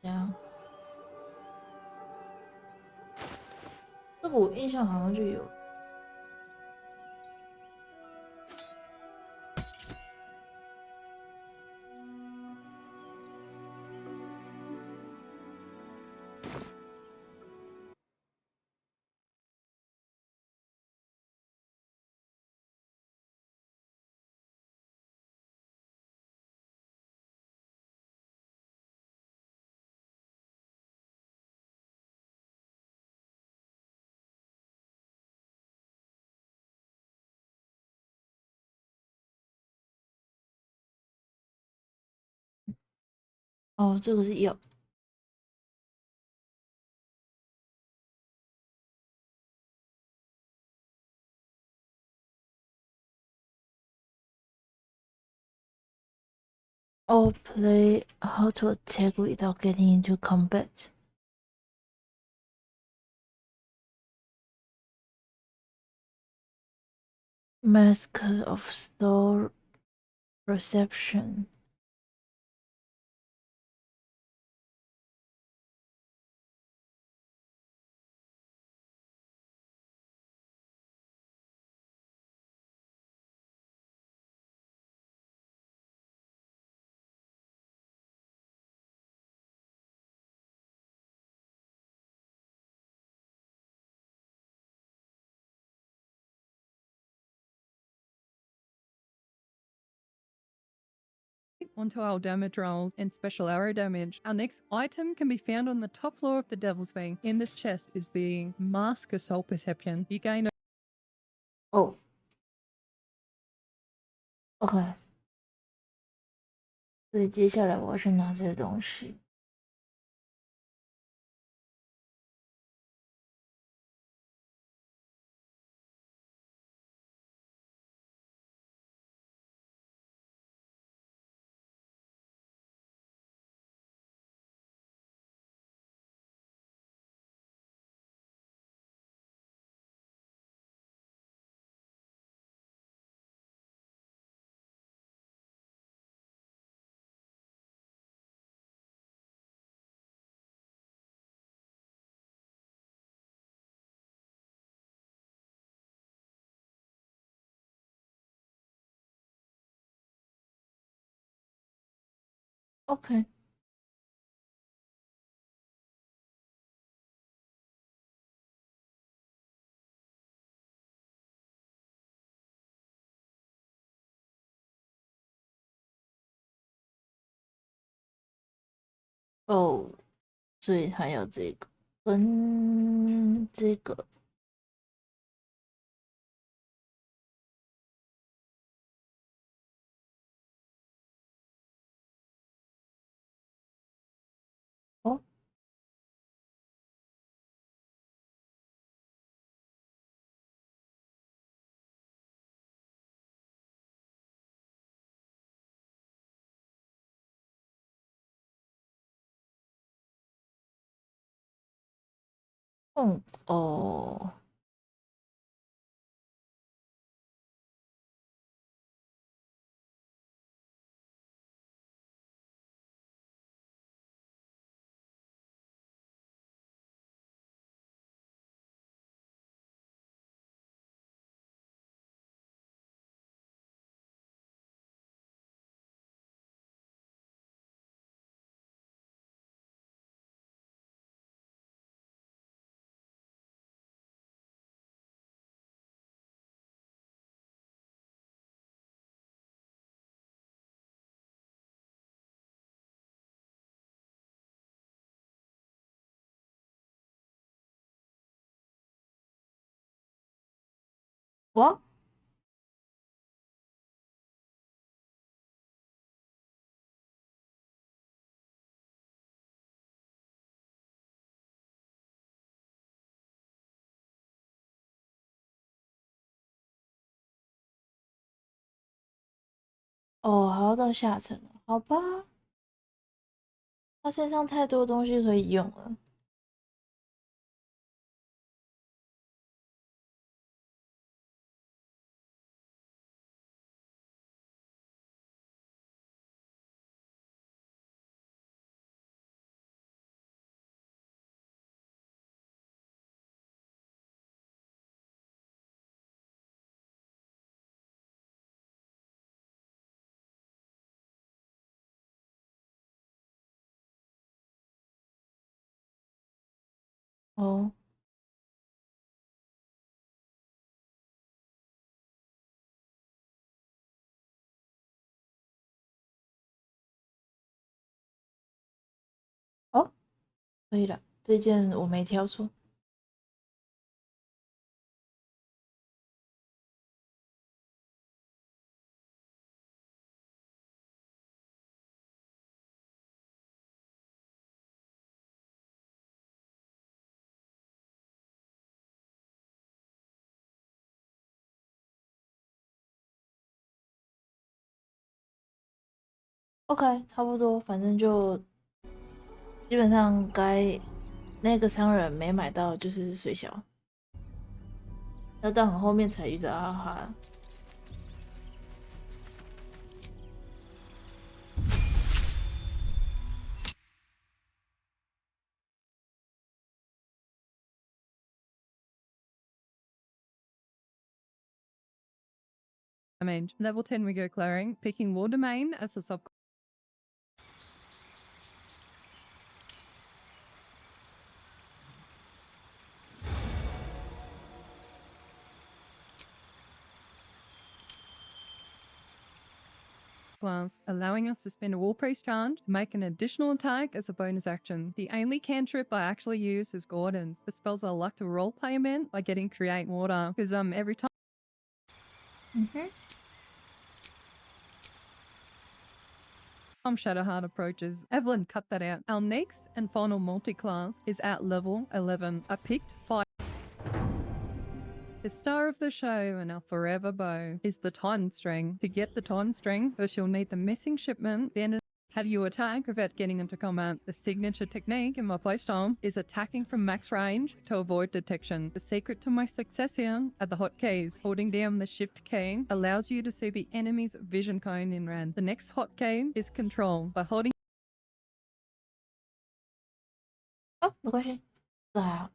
这样，这个我印象好像就有。哦，这个是有。Oh, play how to attack without getting into combat. Mask of soul perception. Onto our damage rolls and special arrow damage. Our next item can be found on the top floor of the Devil's Wing. In this chest is the Mask of Soul Perception. You gain Oh. OK. 所以接下来我要去拿这些东西。OK。哦，所以还有这个跟这个。哦。哦。我。哦，还要到下层了，好吧。他身上太多东西可以用了。哦。哦，可以了，这件我没挑错。OK，差不多，反正就基本上该那个商人没买到就是水小，要到很后面才遇到他。Damage. Level 10 we go clearing, picking War Domain as the sub. Class, allowing us to spend a War Priest charge to make an additional attack as a bonus action. The only cantrip I actually use is Gordon's. The spells I like to roleplay him in by getting Create Water, because every time Shadowheart approaches, Evelyn cut that out. Our next and final multi-class is at level 11. I picked 5. The star of the show and our forever bow is the Titan String. To get the Titan String, first you'll need the missing shipment, then how do you attack without getting into combat? The signature technique in my playstyle is attacking from max range to avoid detection. The secret to my success here are the hotkeys. Holding down the shift key allows you to see the enemy's vision cone in red. The next hotkey is control. By holding 哦，没关系，这还好。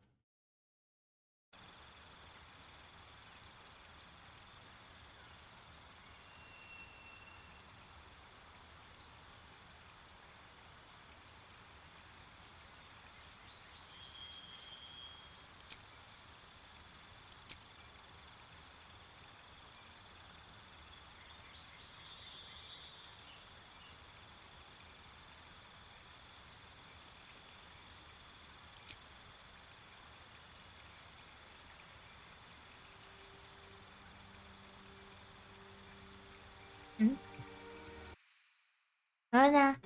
嗯，然后呢？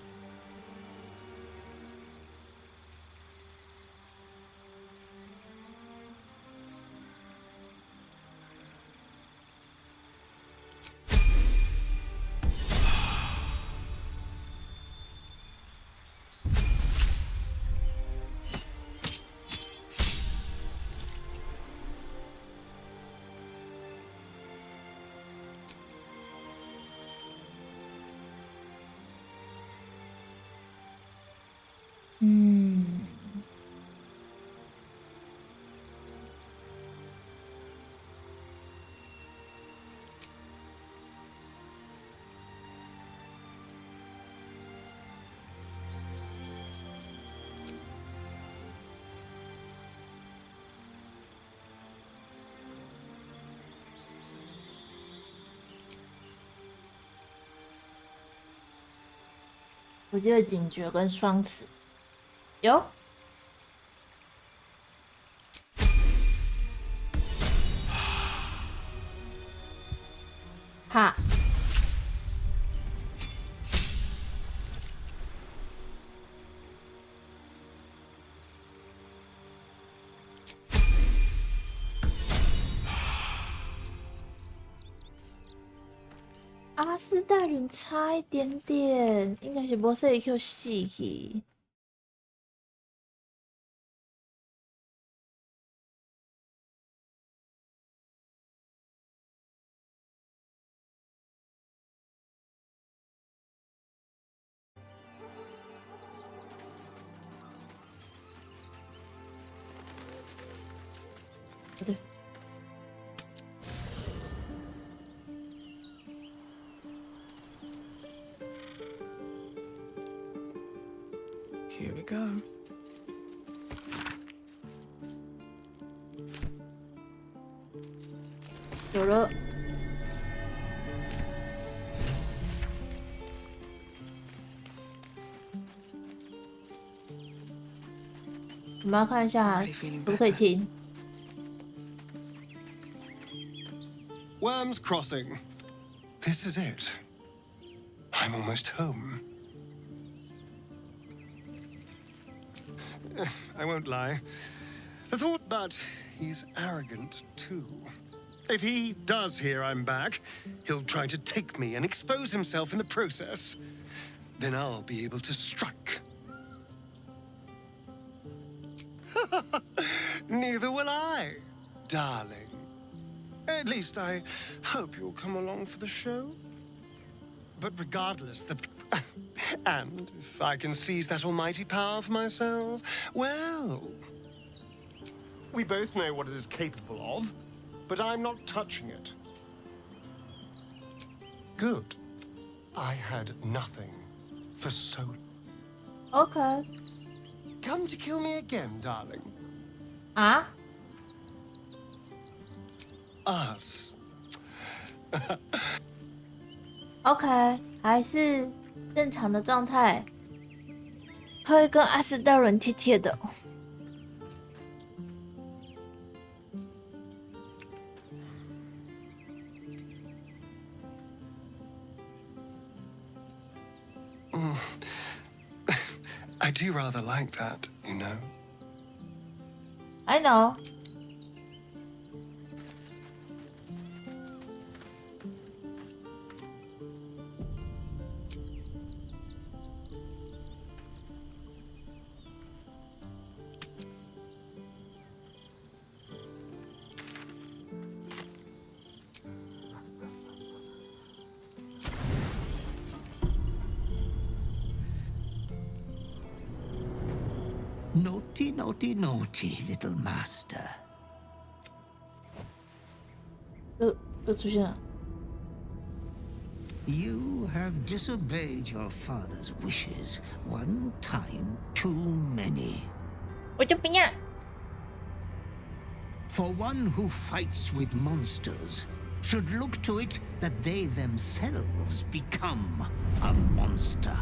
嗯，我记得警觉跟双持有。哈，阿斯代伦差一点点，应该是无说会 Q 死去。不对。Here we go. 有了。我们要看一下可不可以清。Worm's Crossing. This is it. I'm almost home. I won't lie. The thought, but he's arrogant too. If he does hear I'm back, he'll try to take me and expose himself in the process. then I'll be able to strike. Neither will I, darling. At least I hope you'll come along for the show. But regardless, and if I can seize that almighty power for myself, well, we both know what it is capable of, but I'm not touching it. Good. I had nothing for so... Okay. Come to kill me again, darling. 啊 Us. OK， 还是正常的状态，可以跟阿斯大人贴贴的。I do rather like that, you know. I know. Naughty, naughty, naughty, little master. 又出现了。 You have disobeyed your father's wishes one time too many. 我就不要。 For one who fights with monsters should look to it that they themselves become a monster.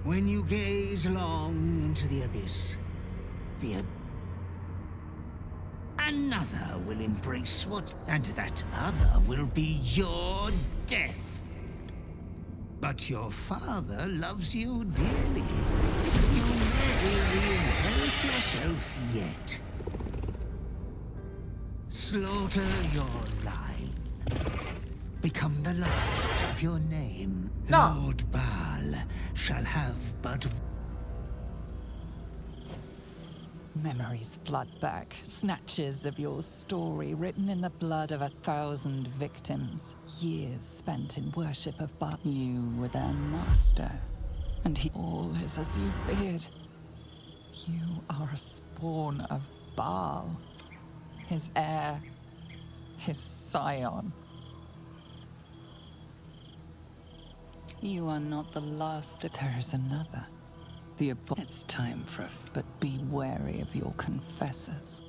When you gaze long into the abyss, another will embrace and that other will be your death. But your father loves you dearly. You may re-inherit yourself yet. Slaughter your line. Become the last of your name. No. Lord Baal shall have but... Memories flood back, snatches of your story written in the blood of 1,000 victims. Years spent in worship of Baal. You were their master, and all is as you feared. You are a spawn of Baal, his heir, his scion. You are not the last. There is another. It's time for but be wary of your confessors.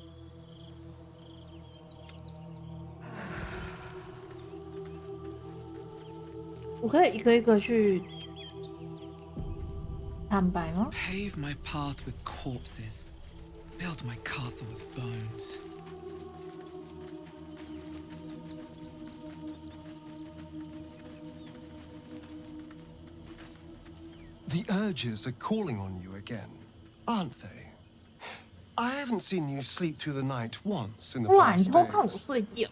我可以一个一个去坦白吗？ Pave my path with corpses. Build my castle with bones. The urges are calling on you again, aren't they? I haven't seen you sleep through the night once in the 哇，你 past 偷看我 days. 睡觉。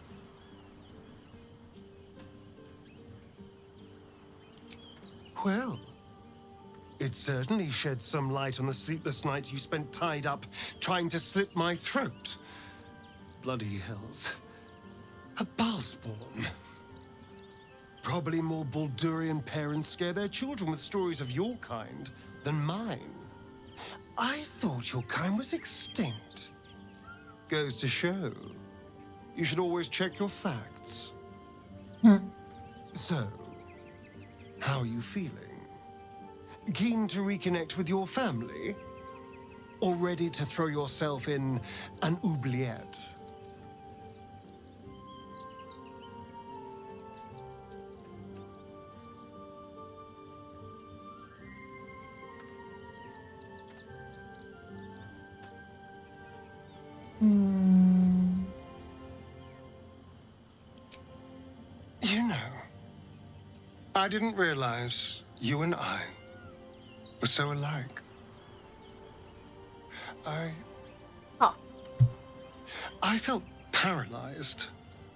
Well, it certainly sheds some light on the sleepless night you spent tied up trying to slit my throat. Bloody hells. A Baalspawn. Probably more Baldurian parents scare their children with stories of your kind than mine. I thought your kind was extinct. Goes to show. You should always check your facts. So, how are you feeling? Keen to reconnect with your family? Or ready to throw yourself in an oubliette? You know, I didn't realize you and I were so alike. I felt paralyzed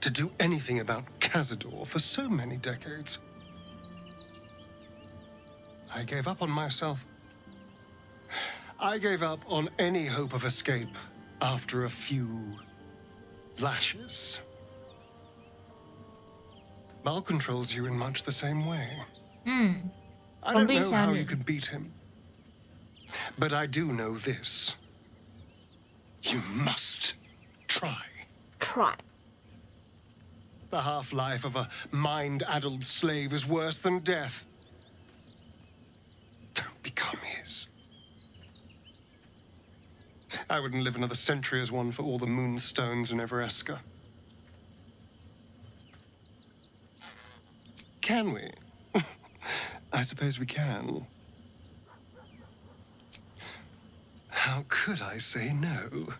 to do anything about Cazador for so many decades. I gave up on myself. I gave up on any hope of escape after a few lashes. Bal controls you in much the same way. I don't know how you could beat him. But I do know this. You must try. Try. The half-life of a mind-addled slave is worse than death. Don't become his. I wouldn't live another century as one for all the moonstones in Everesca. Can we? I suppose we can. How could I say no?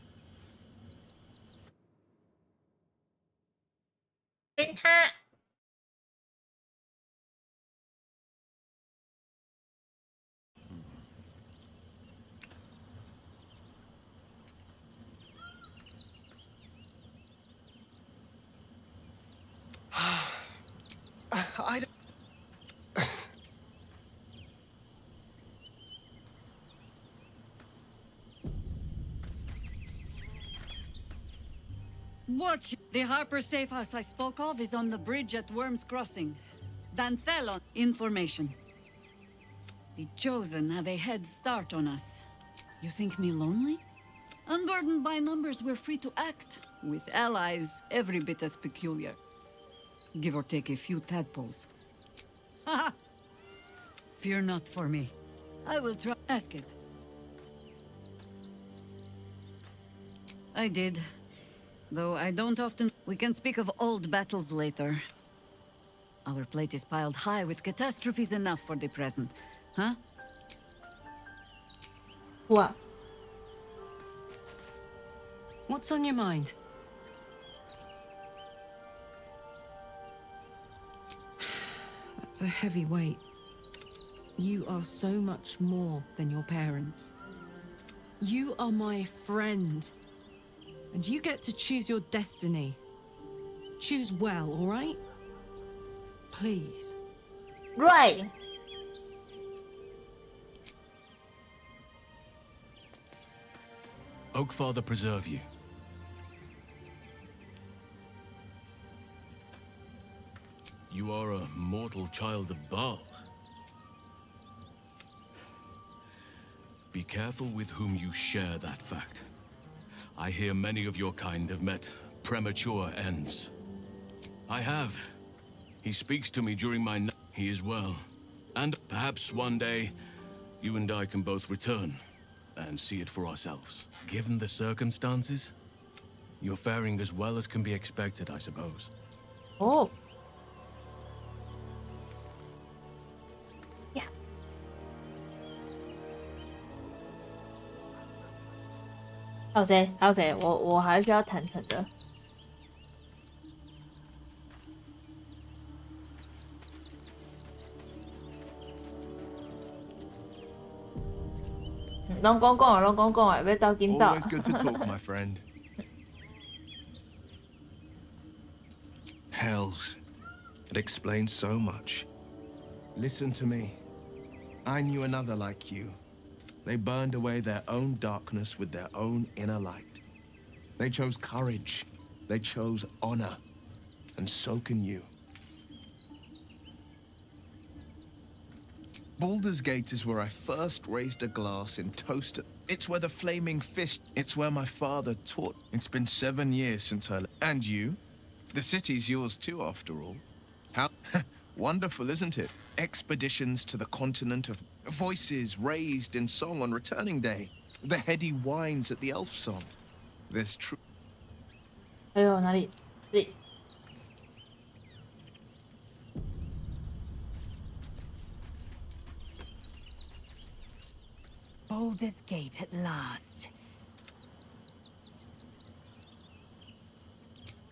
I don't... Watch! The Harper safe house I spoke of is on the bridge at Worm's Crossing. Danthelon information. The Chosen have a head start on us. You think me lonely? Unburdened by numbers, we're free to act. With allies, every bit as peculiar. Give or take a few tadpoles. Haha! Fear not for me. I will try. Ask it. I did. Though I don't often... We can speak of old battles later. Our plate is piled high with catastrophes enough for the present. Huh? What? What's on your mind? That's a heavy weight. You are so much more than your parents. You are my friend. And you get to choose your destiny. Choose well, all right? Please. Right. Oakfather preserve you. You are a mortal child of Baal. Be careful with whom you share that fact. I hear many of your kind have met premature ends. I have. He speaks to me during my night. He is well. And perhaps one day, you and I can both return and see it for ourselves. Given the circumstances, you're faring as well as can be expected, I suppose. Oh. Yeah. 还有谁？还有谁？我还需要坦诚的。拢讲讲啊，拢讲讲啊，要走紧走。 Always good to talk, my friend. Hells. It explains so much. Listen to me. I knew another like you. They burned away their own darkness with their own inner light. They chose courage. They chose honor. And so can you. Baldur's Gate is where I first raised a glass in toast. It's where the flaming fist... It's where my father taught. It's been 7 years since I... And you? The city's yours too, after all. How... Wonderful, isn't it? Expeditions to the continent of... Voices raised in song on returning day. The heady whines at the elf song. There's true... 哎呦，哪里？这里。 Baldur's Gate at last.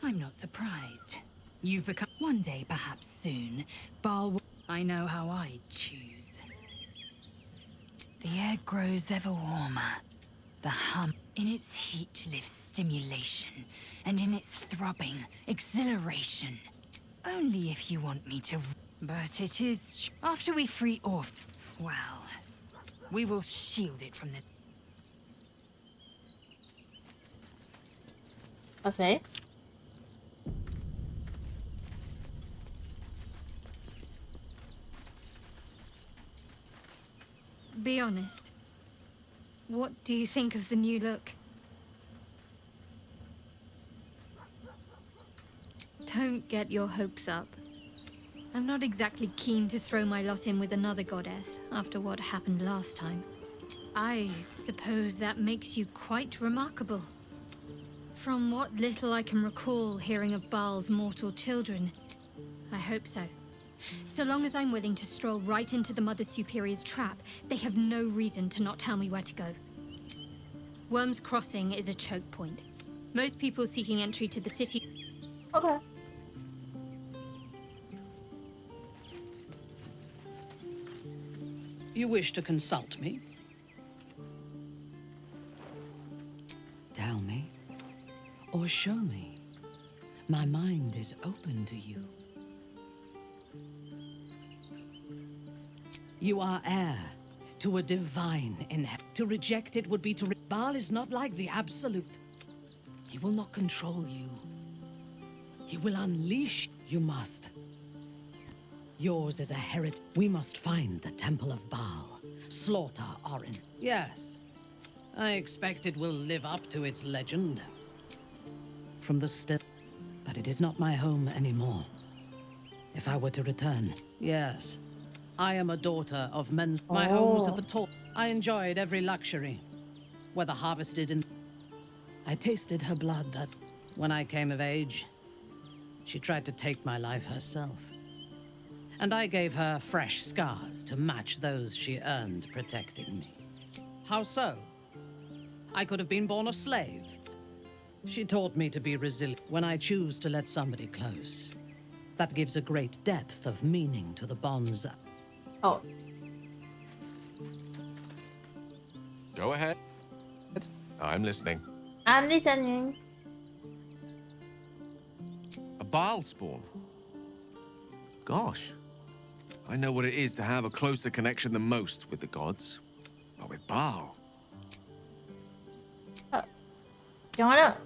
I'm not surprised. You've become... One day, perhaps soon, Baal will... I know how I choose. The air grows ever warmer. The hum... In its heat lives stimulation, and in its throbbing, exhilaration. Only if you want me to... But it is... After we free Orf... Well, we will shield it from the... Okay. Be honest. What do you think of the new look? Don't get your hopes up. I'm not exactly keen to throw my lot in with another goddess after what happened last time. I suppose that makes you quite remarkable. From what little I can recall hearing of Baal's mortal children, I hope so. So long as I'm willing to stroll right into the Mother Superior's trap, they have no reason to not tell me where to go. Worm's Crossing is a choke point. Most people seeking entry to the city... Okay. You wish to consult me? Tell me, or show me. My mind is open to you. You are heir to a divine inheritance. To reject it would be to... Baal is not like the Absolute. He will not control you. He will unleash. You must. Yours is a heritage. We must find the Temple of Baal. Slaughter Orin. Yes. I expect it will live up to its legend. From the still... But it is not my home anymore. If I were to return... Yes. I am a daughter of men's... My home was at the top. I enjoyed every luxury. Whether harvested in... I tasted her blood that... When I came of age, she tried to take my life herself. And I gave her fresh scars to match those she earned protecting me. How so? I could have been born a slave. She taught me to be resilient. When I choose to let somebody close, that gives a great depth of meaning to the bonds. Oh. Go ahead. I'm listening. I'm listening. A Baal spawn? Gosh. I know what it is to have a closer connection than most with the gods. But with Baal...讲完了。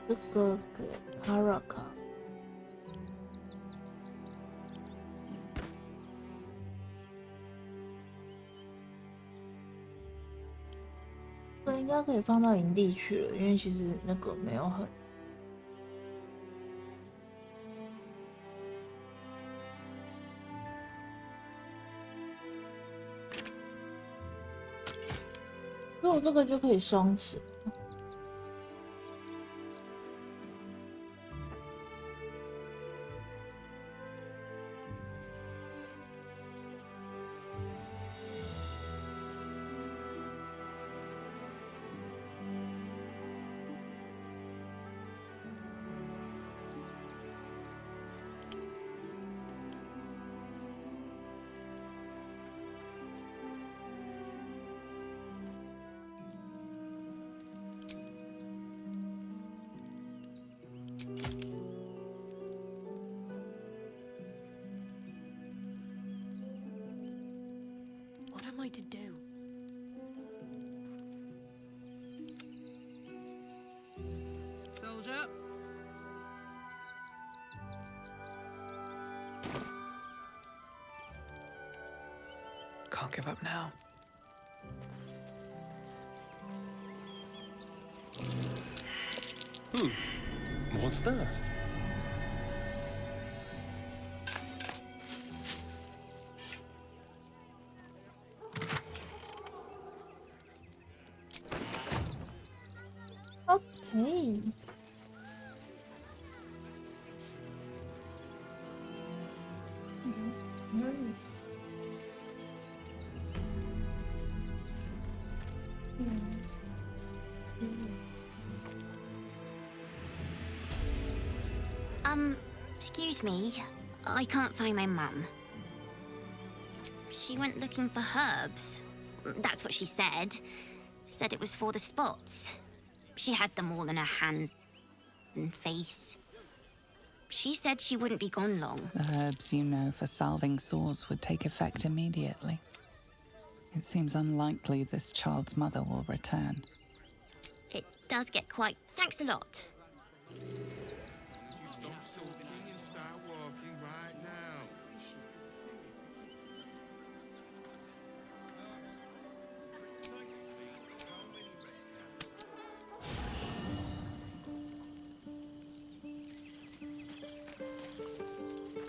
这个给 Haraka。这应该可以放到营地去了，因为其实那个没有很。如果这个就可以双指。What am I to do? Soldier. Can't give up now. What's that? Okay. Excuse me. I can't find my mum. She went looking for herbs. That's what she said. Said it was for the spots. She had them all in her hands and face. She said she wouldn't be gone long. The herbs you know for salving sores would take effect immediately. It seems unlikely this child's mother will return. It does get quite... Thanks a lot.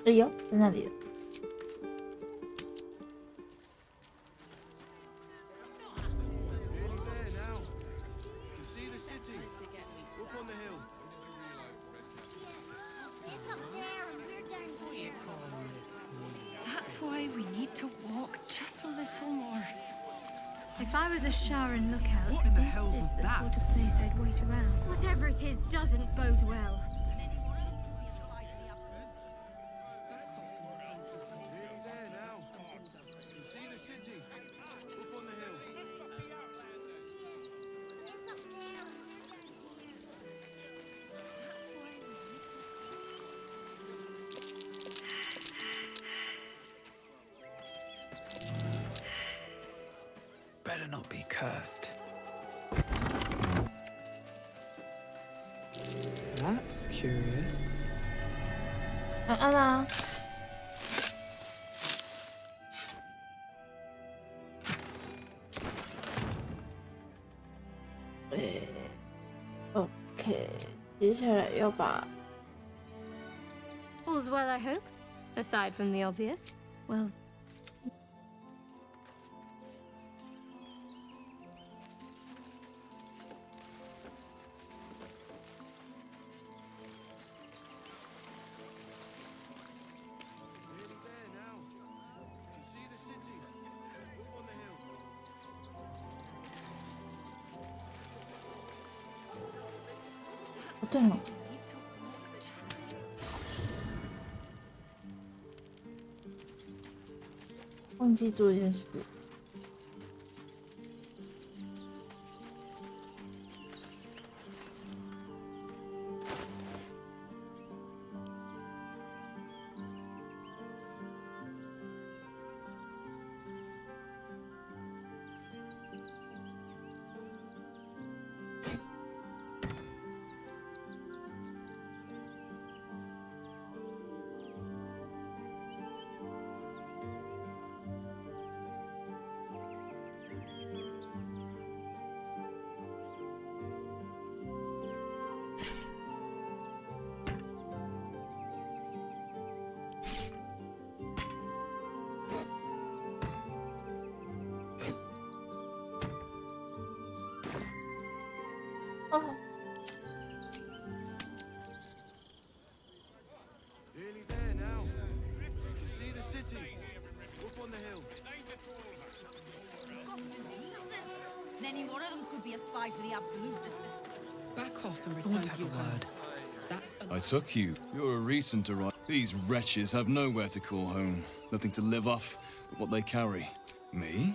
哎呦，在那里了。That's why we need to walk just a little more. If I was a Sharon lookout, What in the this hell is was the that? sort of place I'd wait around. Whatever it is doesn't bode well. Better not be cursed. That's curious. 按啦。OK， 接下来要把 All's well, I hope. Aside from the obvious. Well,哦对哦，忘记做一件事。哦， Nearly there now. You can see the city. Up on the hill. Then any one of them could be a spy for the Absolute. Back off and I return want to to have your a word. homes. That's I took you. You're a recent arrival. These wretches have nowhere to call home. Nothing to live off but what they carry. Me?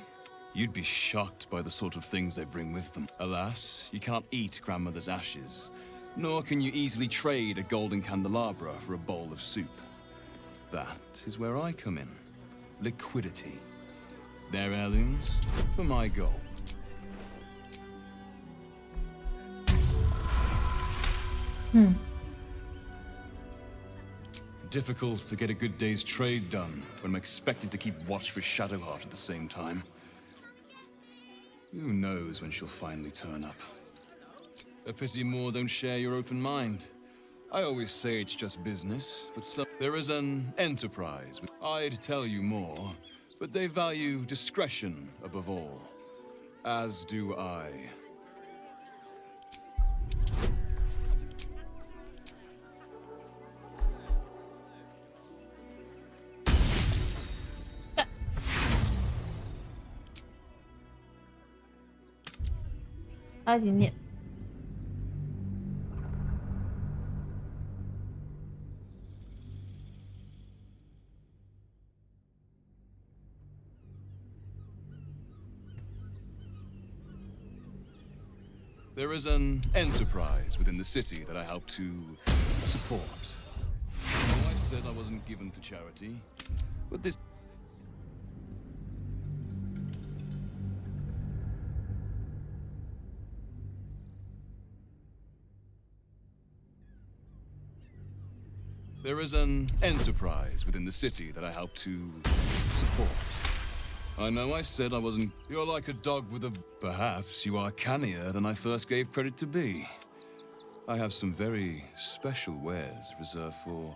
You'd be shocked by the sort of things they bring with them. Alas, you can't eat grandmother's ashes, nor can you easily trade a golden candelabra for a bowl of soup. That is where I come in. Liquidity. Their heirlooms for my gold. Difficult to get a good day's trade done when I'm expected to keep watch for Shadowheart at the same time. Who knows when she'll finally turn up? A pity more don't share your open mind. I always say it's just business, but there is an enterprise. I'd tell you more, but they value discretion above all. As do I.差一点点。There is an enterprise within the city that I help to support. I said I wasn't given to charity, but this... There is an enterprise within the city that I help to support. I know I said I wasn't... You're like a dog with a... Perhaps you are cannier than I first gave credit to be. I have some very special wares reserved for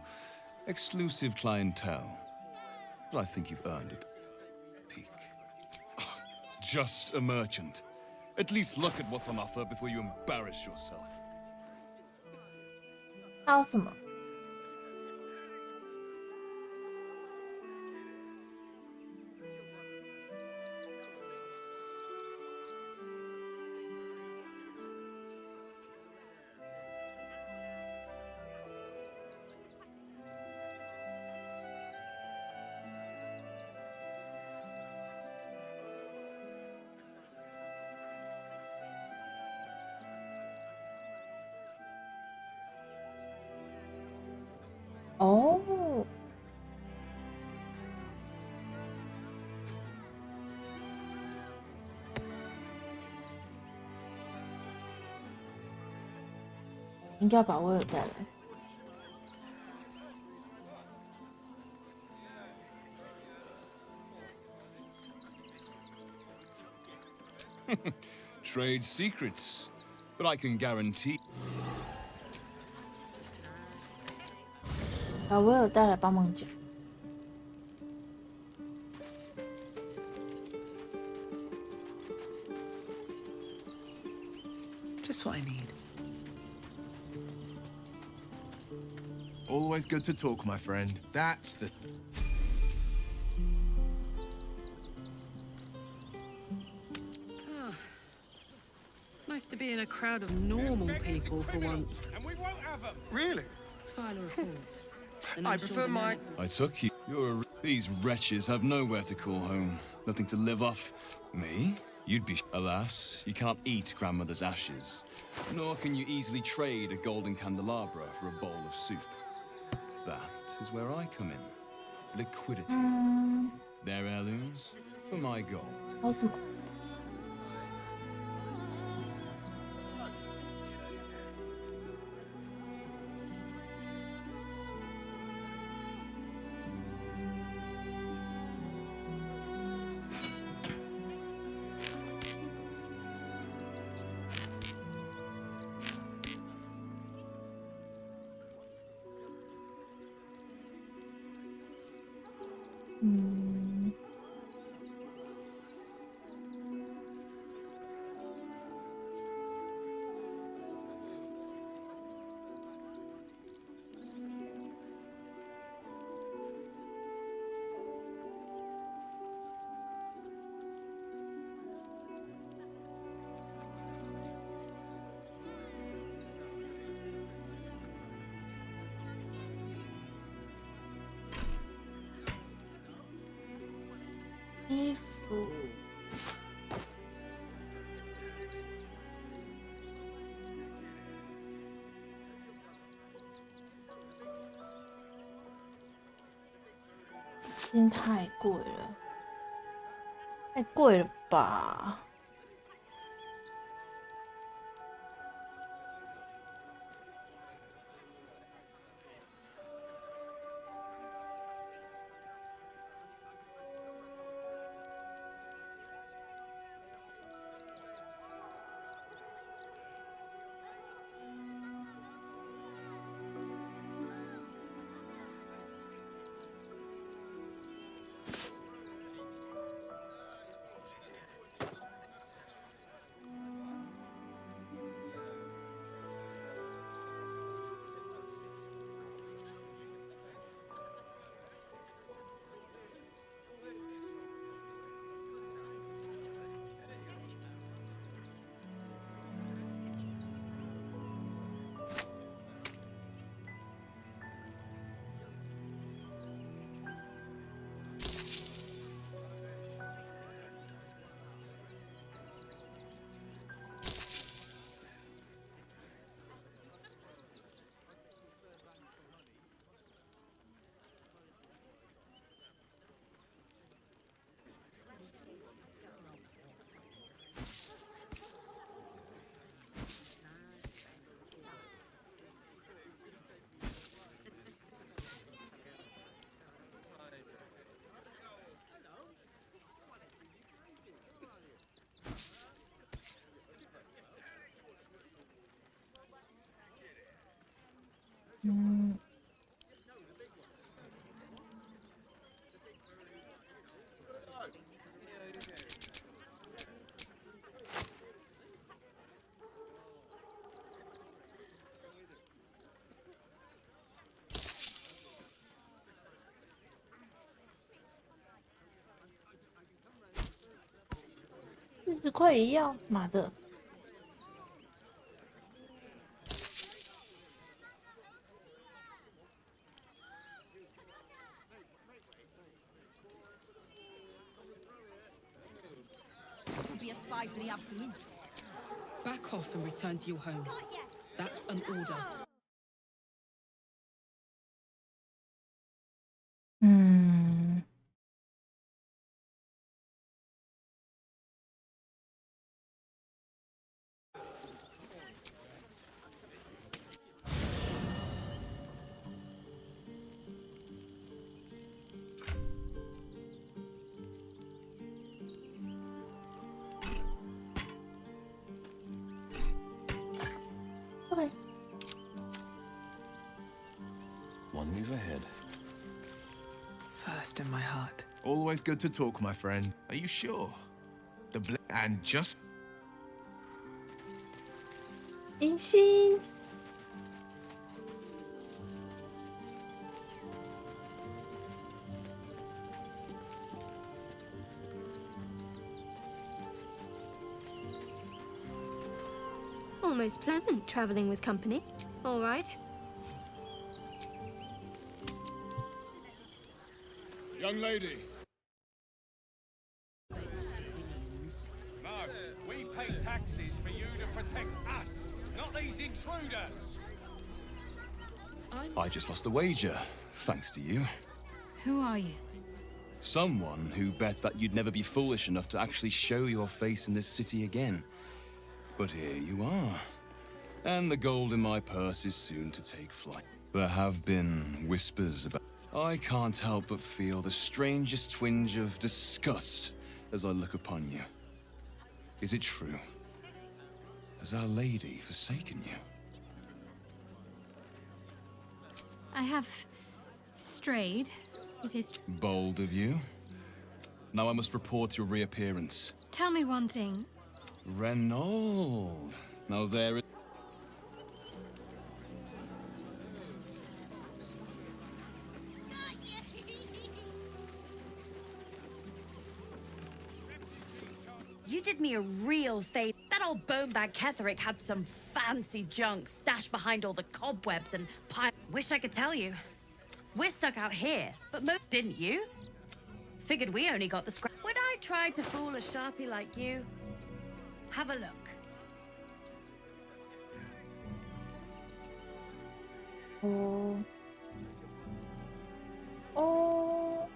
exclusive clientele. But I think you've earned a peek. Just a merchant. At least look at what's on offer before you embarrass yourself. 还有什么？哦，应该把威尔带来。Trade secrets, but I can guarantee... 把威尔带来帮忙讲。Just what I need. Always good to talk, my friend. That's the... Nice to be in a crowd of normal people for once. And we won't have them. Really? File a report. I prefer my... I took you. These wretches have nowhere to call home. Nothing to live off. Me? You'd be... Alas, you cannot eat grandmother's ashes. Nor can you easily trade a golden candelabra for a bowl of soup. That is where I come in. Liquidity. Their heirlooms for my gold. 还有什么？嗯，衣服。今天太贵了，太贵了吧？ 30块也要，妈的！ Be a spy for the Absolute. Back off and return to your homes. That's an order. 嗯，对。 One move ahead. First in my heart. Always good to talk, my friend. Are you sure? And just 银星。 Almost pleasant traveling with company. All right. Young lady. No, we pay taxes for you to protect us, not these intruders. I just lost a wager, thanks to you. Who are you? Someone who bet that you'd never be foolish enough to actually show your face in this city again. But here you are. And the gold in my purse is soon to take flight. There have been whispers about... I can't help but feel the strangest twinge of disgust as I look upon you. Is it true? Has Our Lady forsaken you? I have strayed. It is. Bold of you. Now I must report your reappearance. Tell me one thing. Renaud. Now there is... You did me a real favor. That old bonebag Ketherick had some fancy junk stashed behind all the cobwebs and pile. Wish I could tell you. We're stuck out here, but didn't you? Figured we only got the scrap. Would I try to fool a sharpie like you? Have a look. Oh. Oh.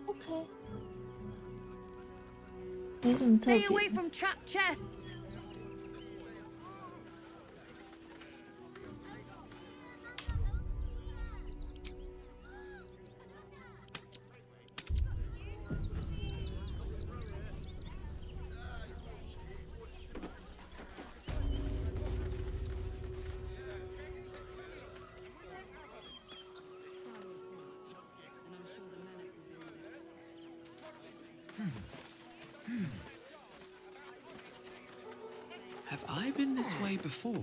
Okay. 没什么特 Stay 别 away from trapped chests. Have I been this way before?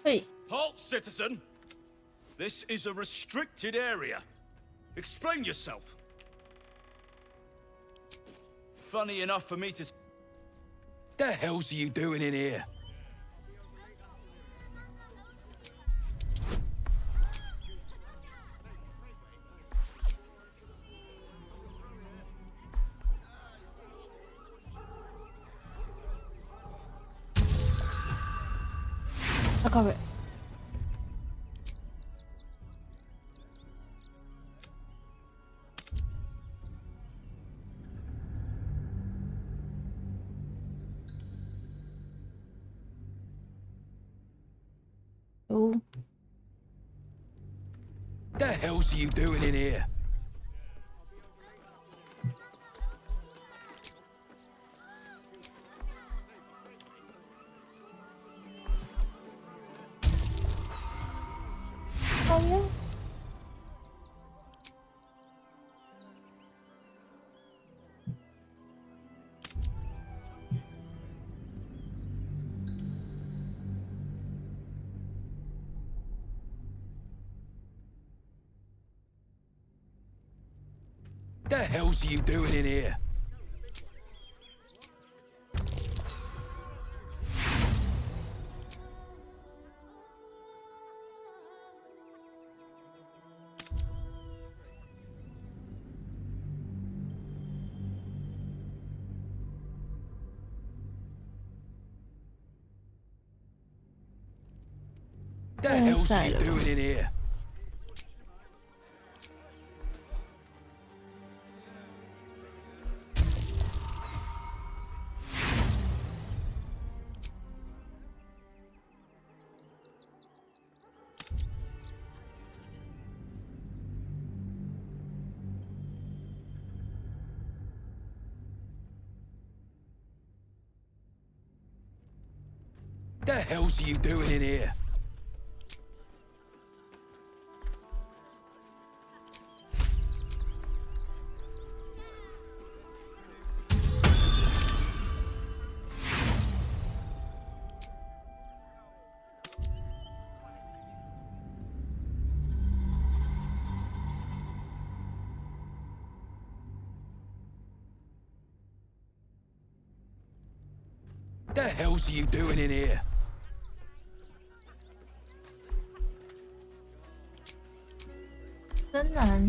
Hey. Halt, citizen! This is a restricted area. Explain yourself. Funny enough for me to... The hell's are you doing in here? I got it. Oh. The hell's are you doing in here? The hell's you doing in here? The hell's you doing in here? The hell's you doing in here? The hell's you doing in here?真难。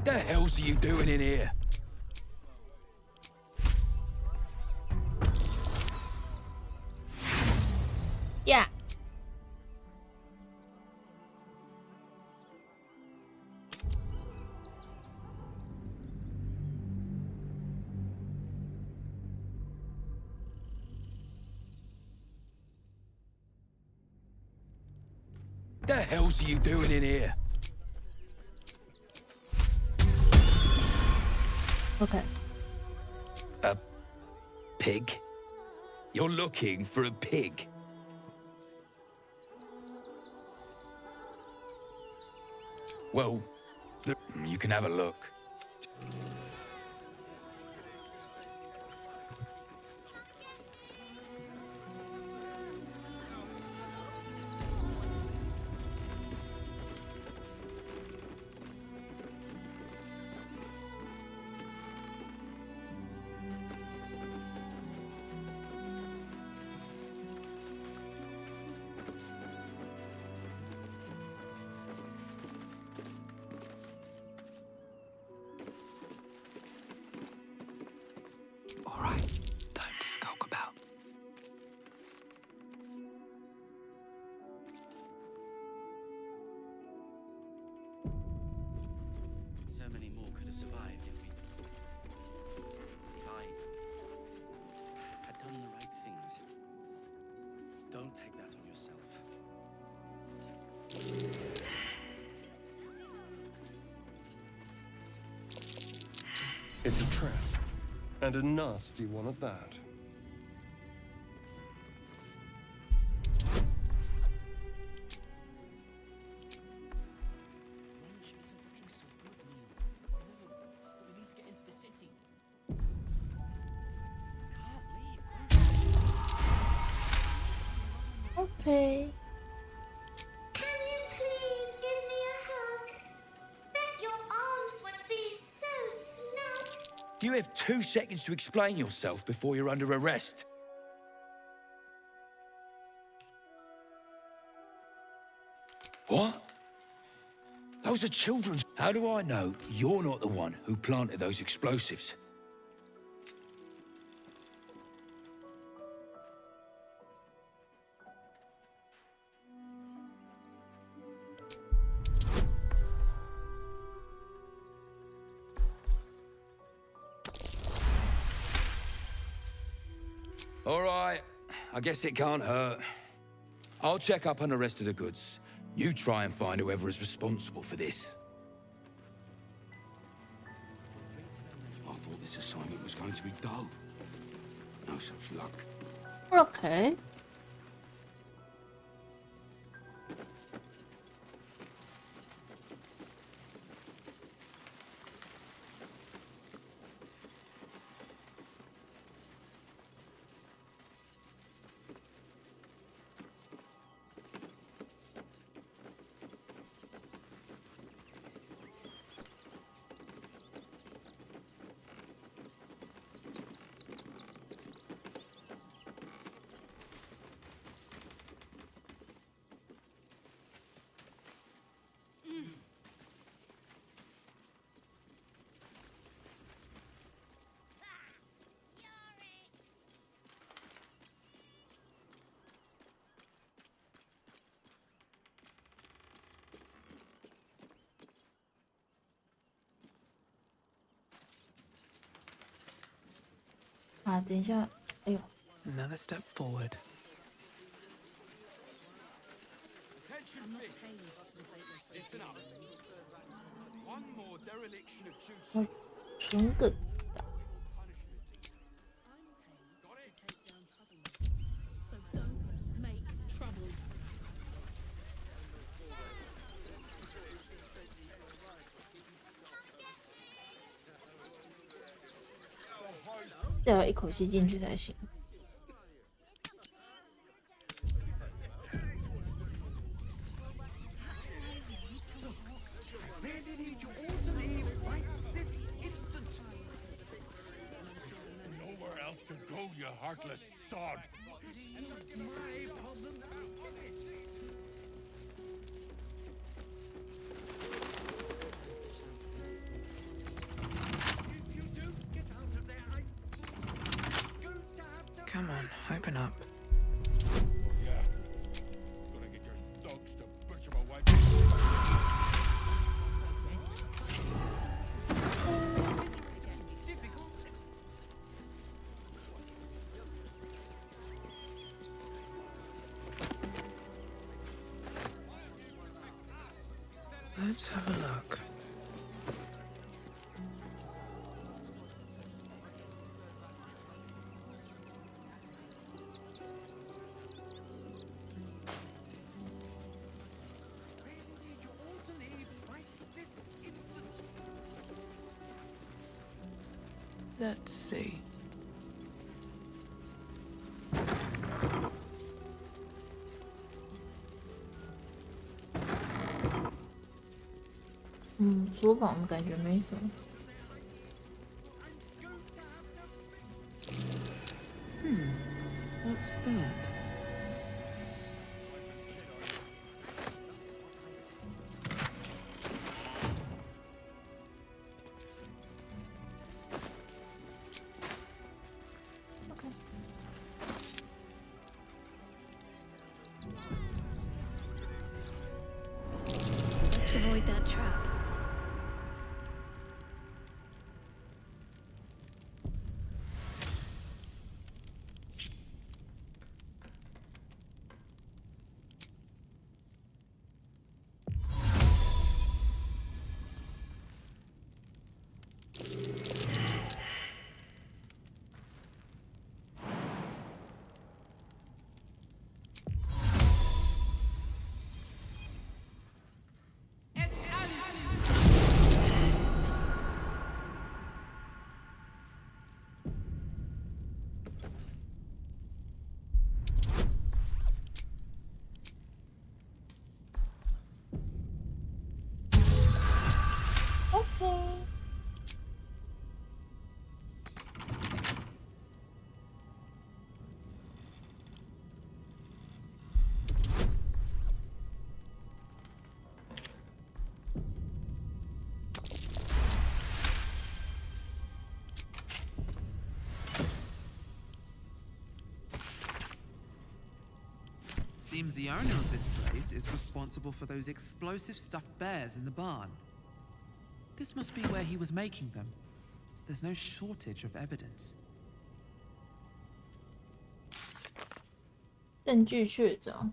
The hell's you doing in here? Yeah. The hell's you doing in here? Okay. A pig? You're looking for a pig? Well, you can have a look. All right, time to skulk about. So many more could have survived if I had done the right things. Don't take that on yourself. It's a trap, and a nasty one at that. Okay. Can you please give me a hug? Bet your arms would be so snug. You have 2 seconds to explain yourself before you're under arrest. What? Those are children's. How do I know you're not the one who planted those explosives? All right, I guess it can't hurt. I'll check up on the rest of the goods. You try and find whoever is responsible for this. I thought this assignment was going to be dull. No such luck. Okay. 啊，等一下，哎呦， Another step forward. Attention, fists. Listen up. One more dereliction of duty. 存个 So don't make trouble. Hello? 要一口气进去才行。Really need you all to leave right this instant. Nowhere else to go, you heartless sod. It's not my problem, is it? If you don't get out of there, I'm going to have to... Come on, open up. Oh, yeah. Gonna get your dogs to butcher my wife. Let's have a look. Let's see. Hmm, 左膀的感觉没什么。What's that? Must avoid that trap. Okay. Seems the owner of this place is responsible for those explosive stuffed bears in the barn. This must be where he was making them. There's no shortage of evidence. 证据确凿。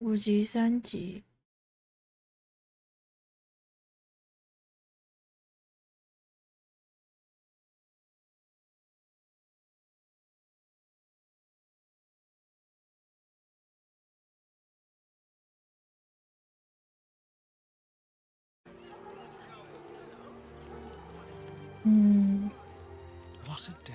5级、3级。What a day.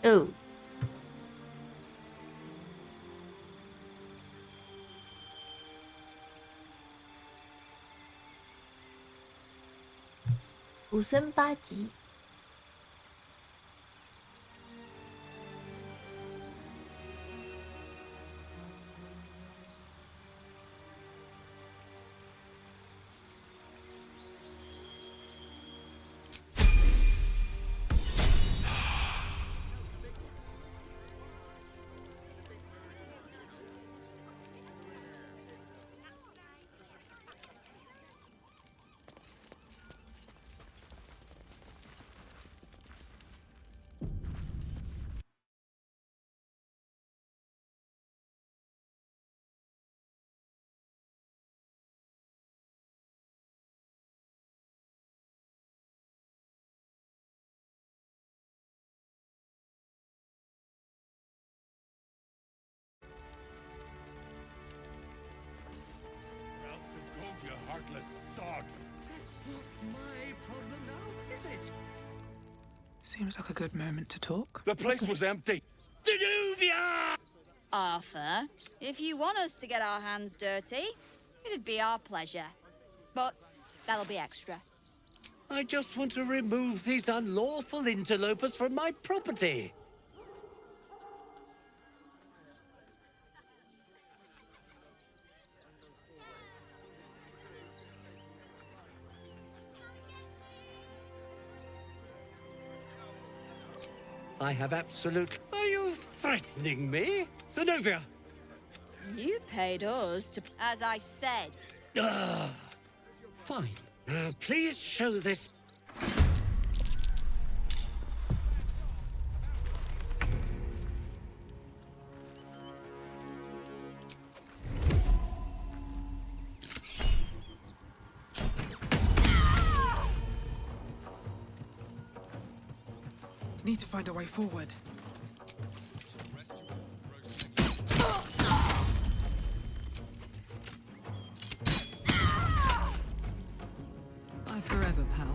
Oh.5升8级。You heartless sod! That's not my problem now, is it? Seems like a good moment to talk. The place was empty. Danuvia! Arthur, if you want us to get our hands dirty, it'd be our pleasure. But that'll be extra. I just want to remove these unlawful interlopers from my property. I have absolute... Are you threatening me? Zenobia! You paid us to... As I said. Fine. Now, please show this... Need to find a way forward. Bye forever, pal.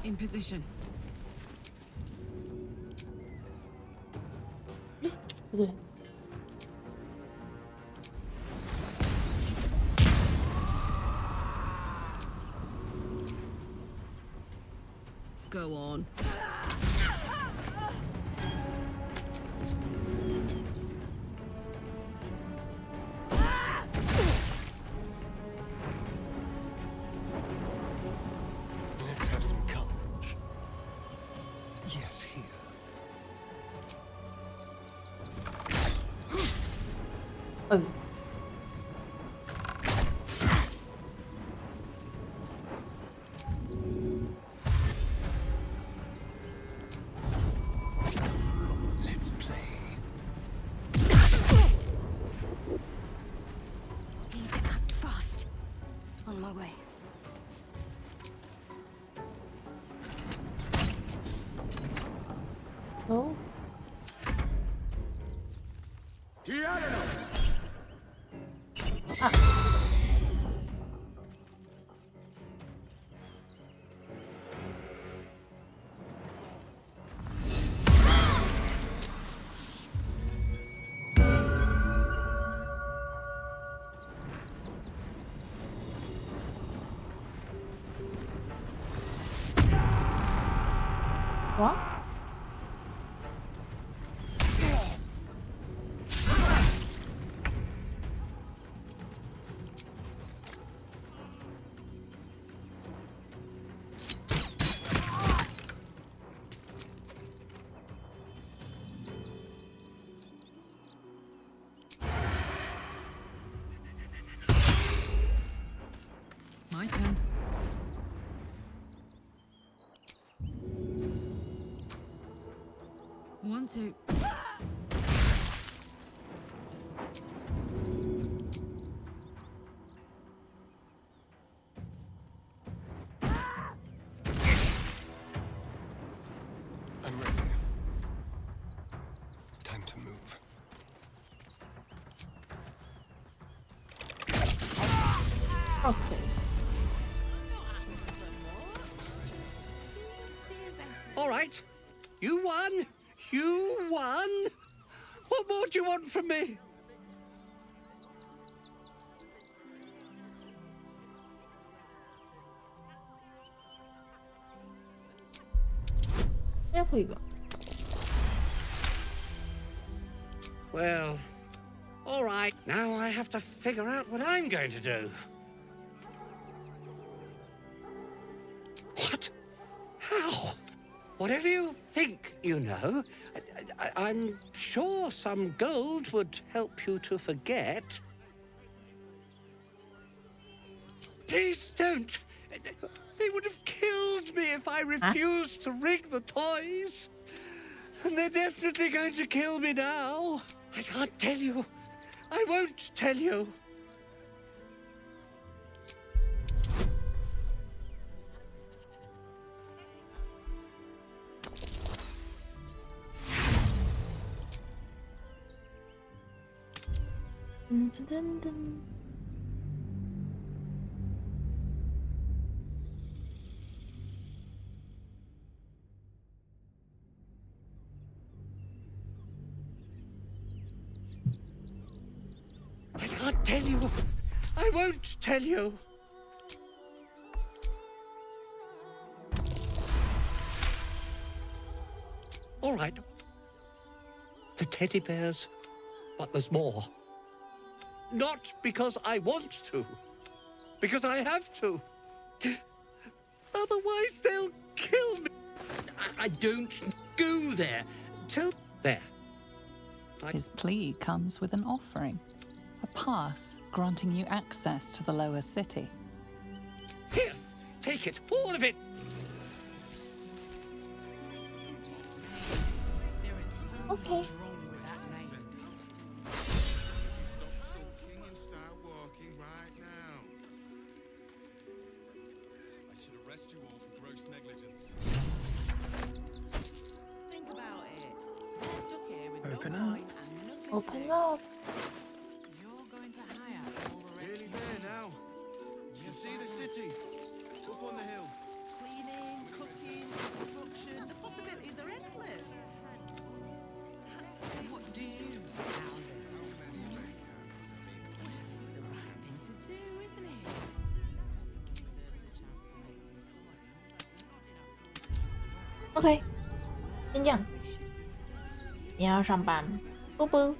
In position. 不对。Go on. Let's have some courage. Yes, here. Oh. Let's play. You can act fast. On my way. Oh. What? My turn. to. I'm ready. Time to move. Okay. All right. You won. You won. What more do you want from me? Well, all right. Now I have to figure out what I'm going to do. What? How? Whatever you think you know, I'm sure some gold would help you to forget. Please don't. They would have killed me if I refused to rig the toys. And they're definitely going to kill me now. I can't tell you. I won't tell you. I can't tell you. I won't tell you. All right. The teddy bears, but there's more. Not because I want to, because I have to. Otherwise, they'll kill me. I don't go there. There. His plea comes with an offering. A pass granting you access to the lower city. Here, take it, all of it. Okay. Arrest you all for gross negligence. Think about it. We're stuck here with Open no up. point and nothing Open to do. up. You're going to hire all the rest Nearly of there them. now. You can see the city. Up on the hill. Cleaning, cooking, construction. The possibilities are endless. What do you do about this? It's the right thing to do, isn't it? OK，先这样。你要上班，不不。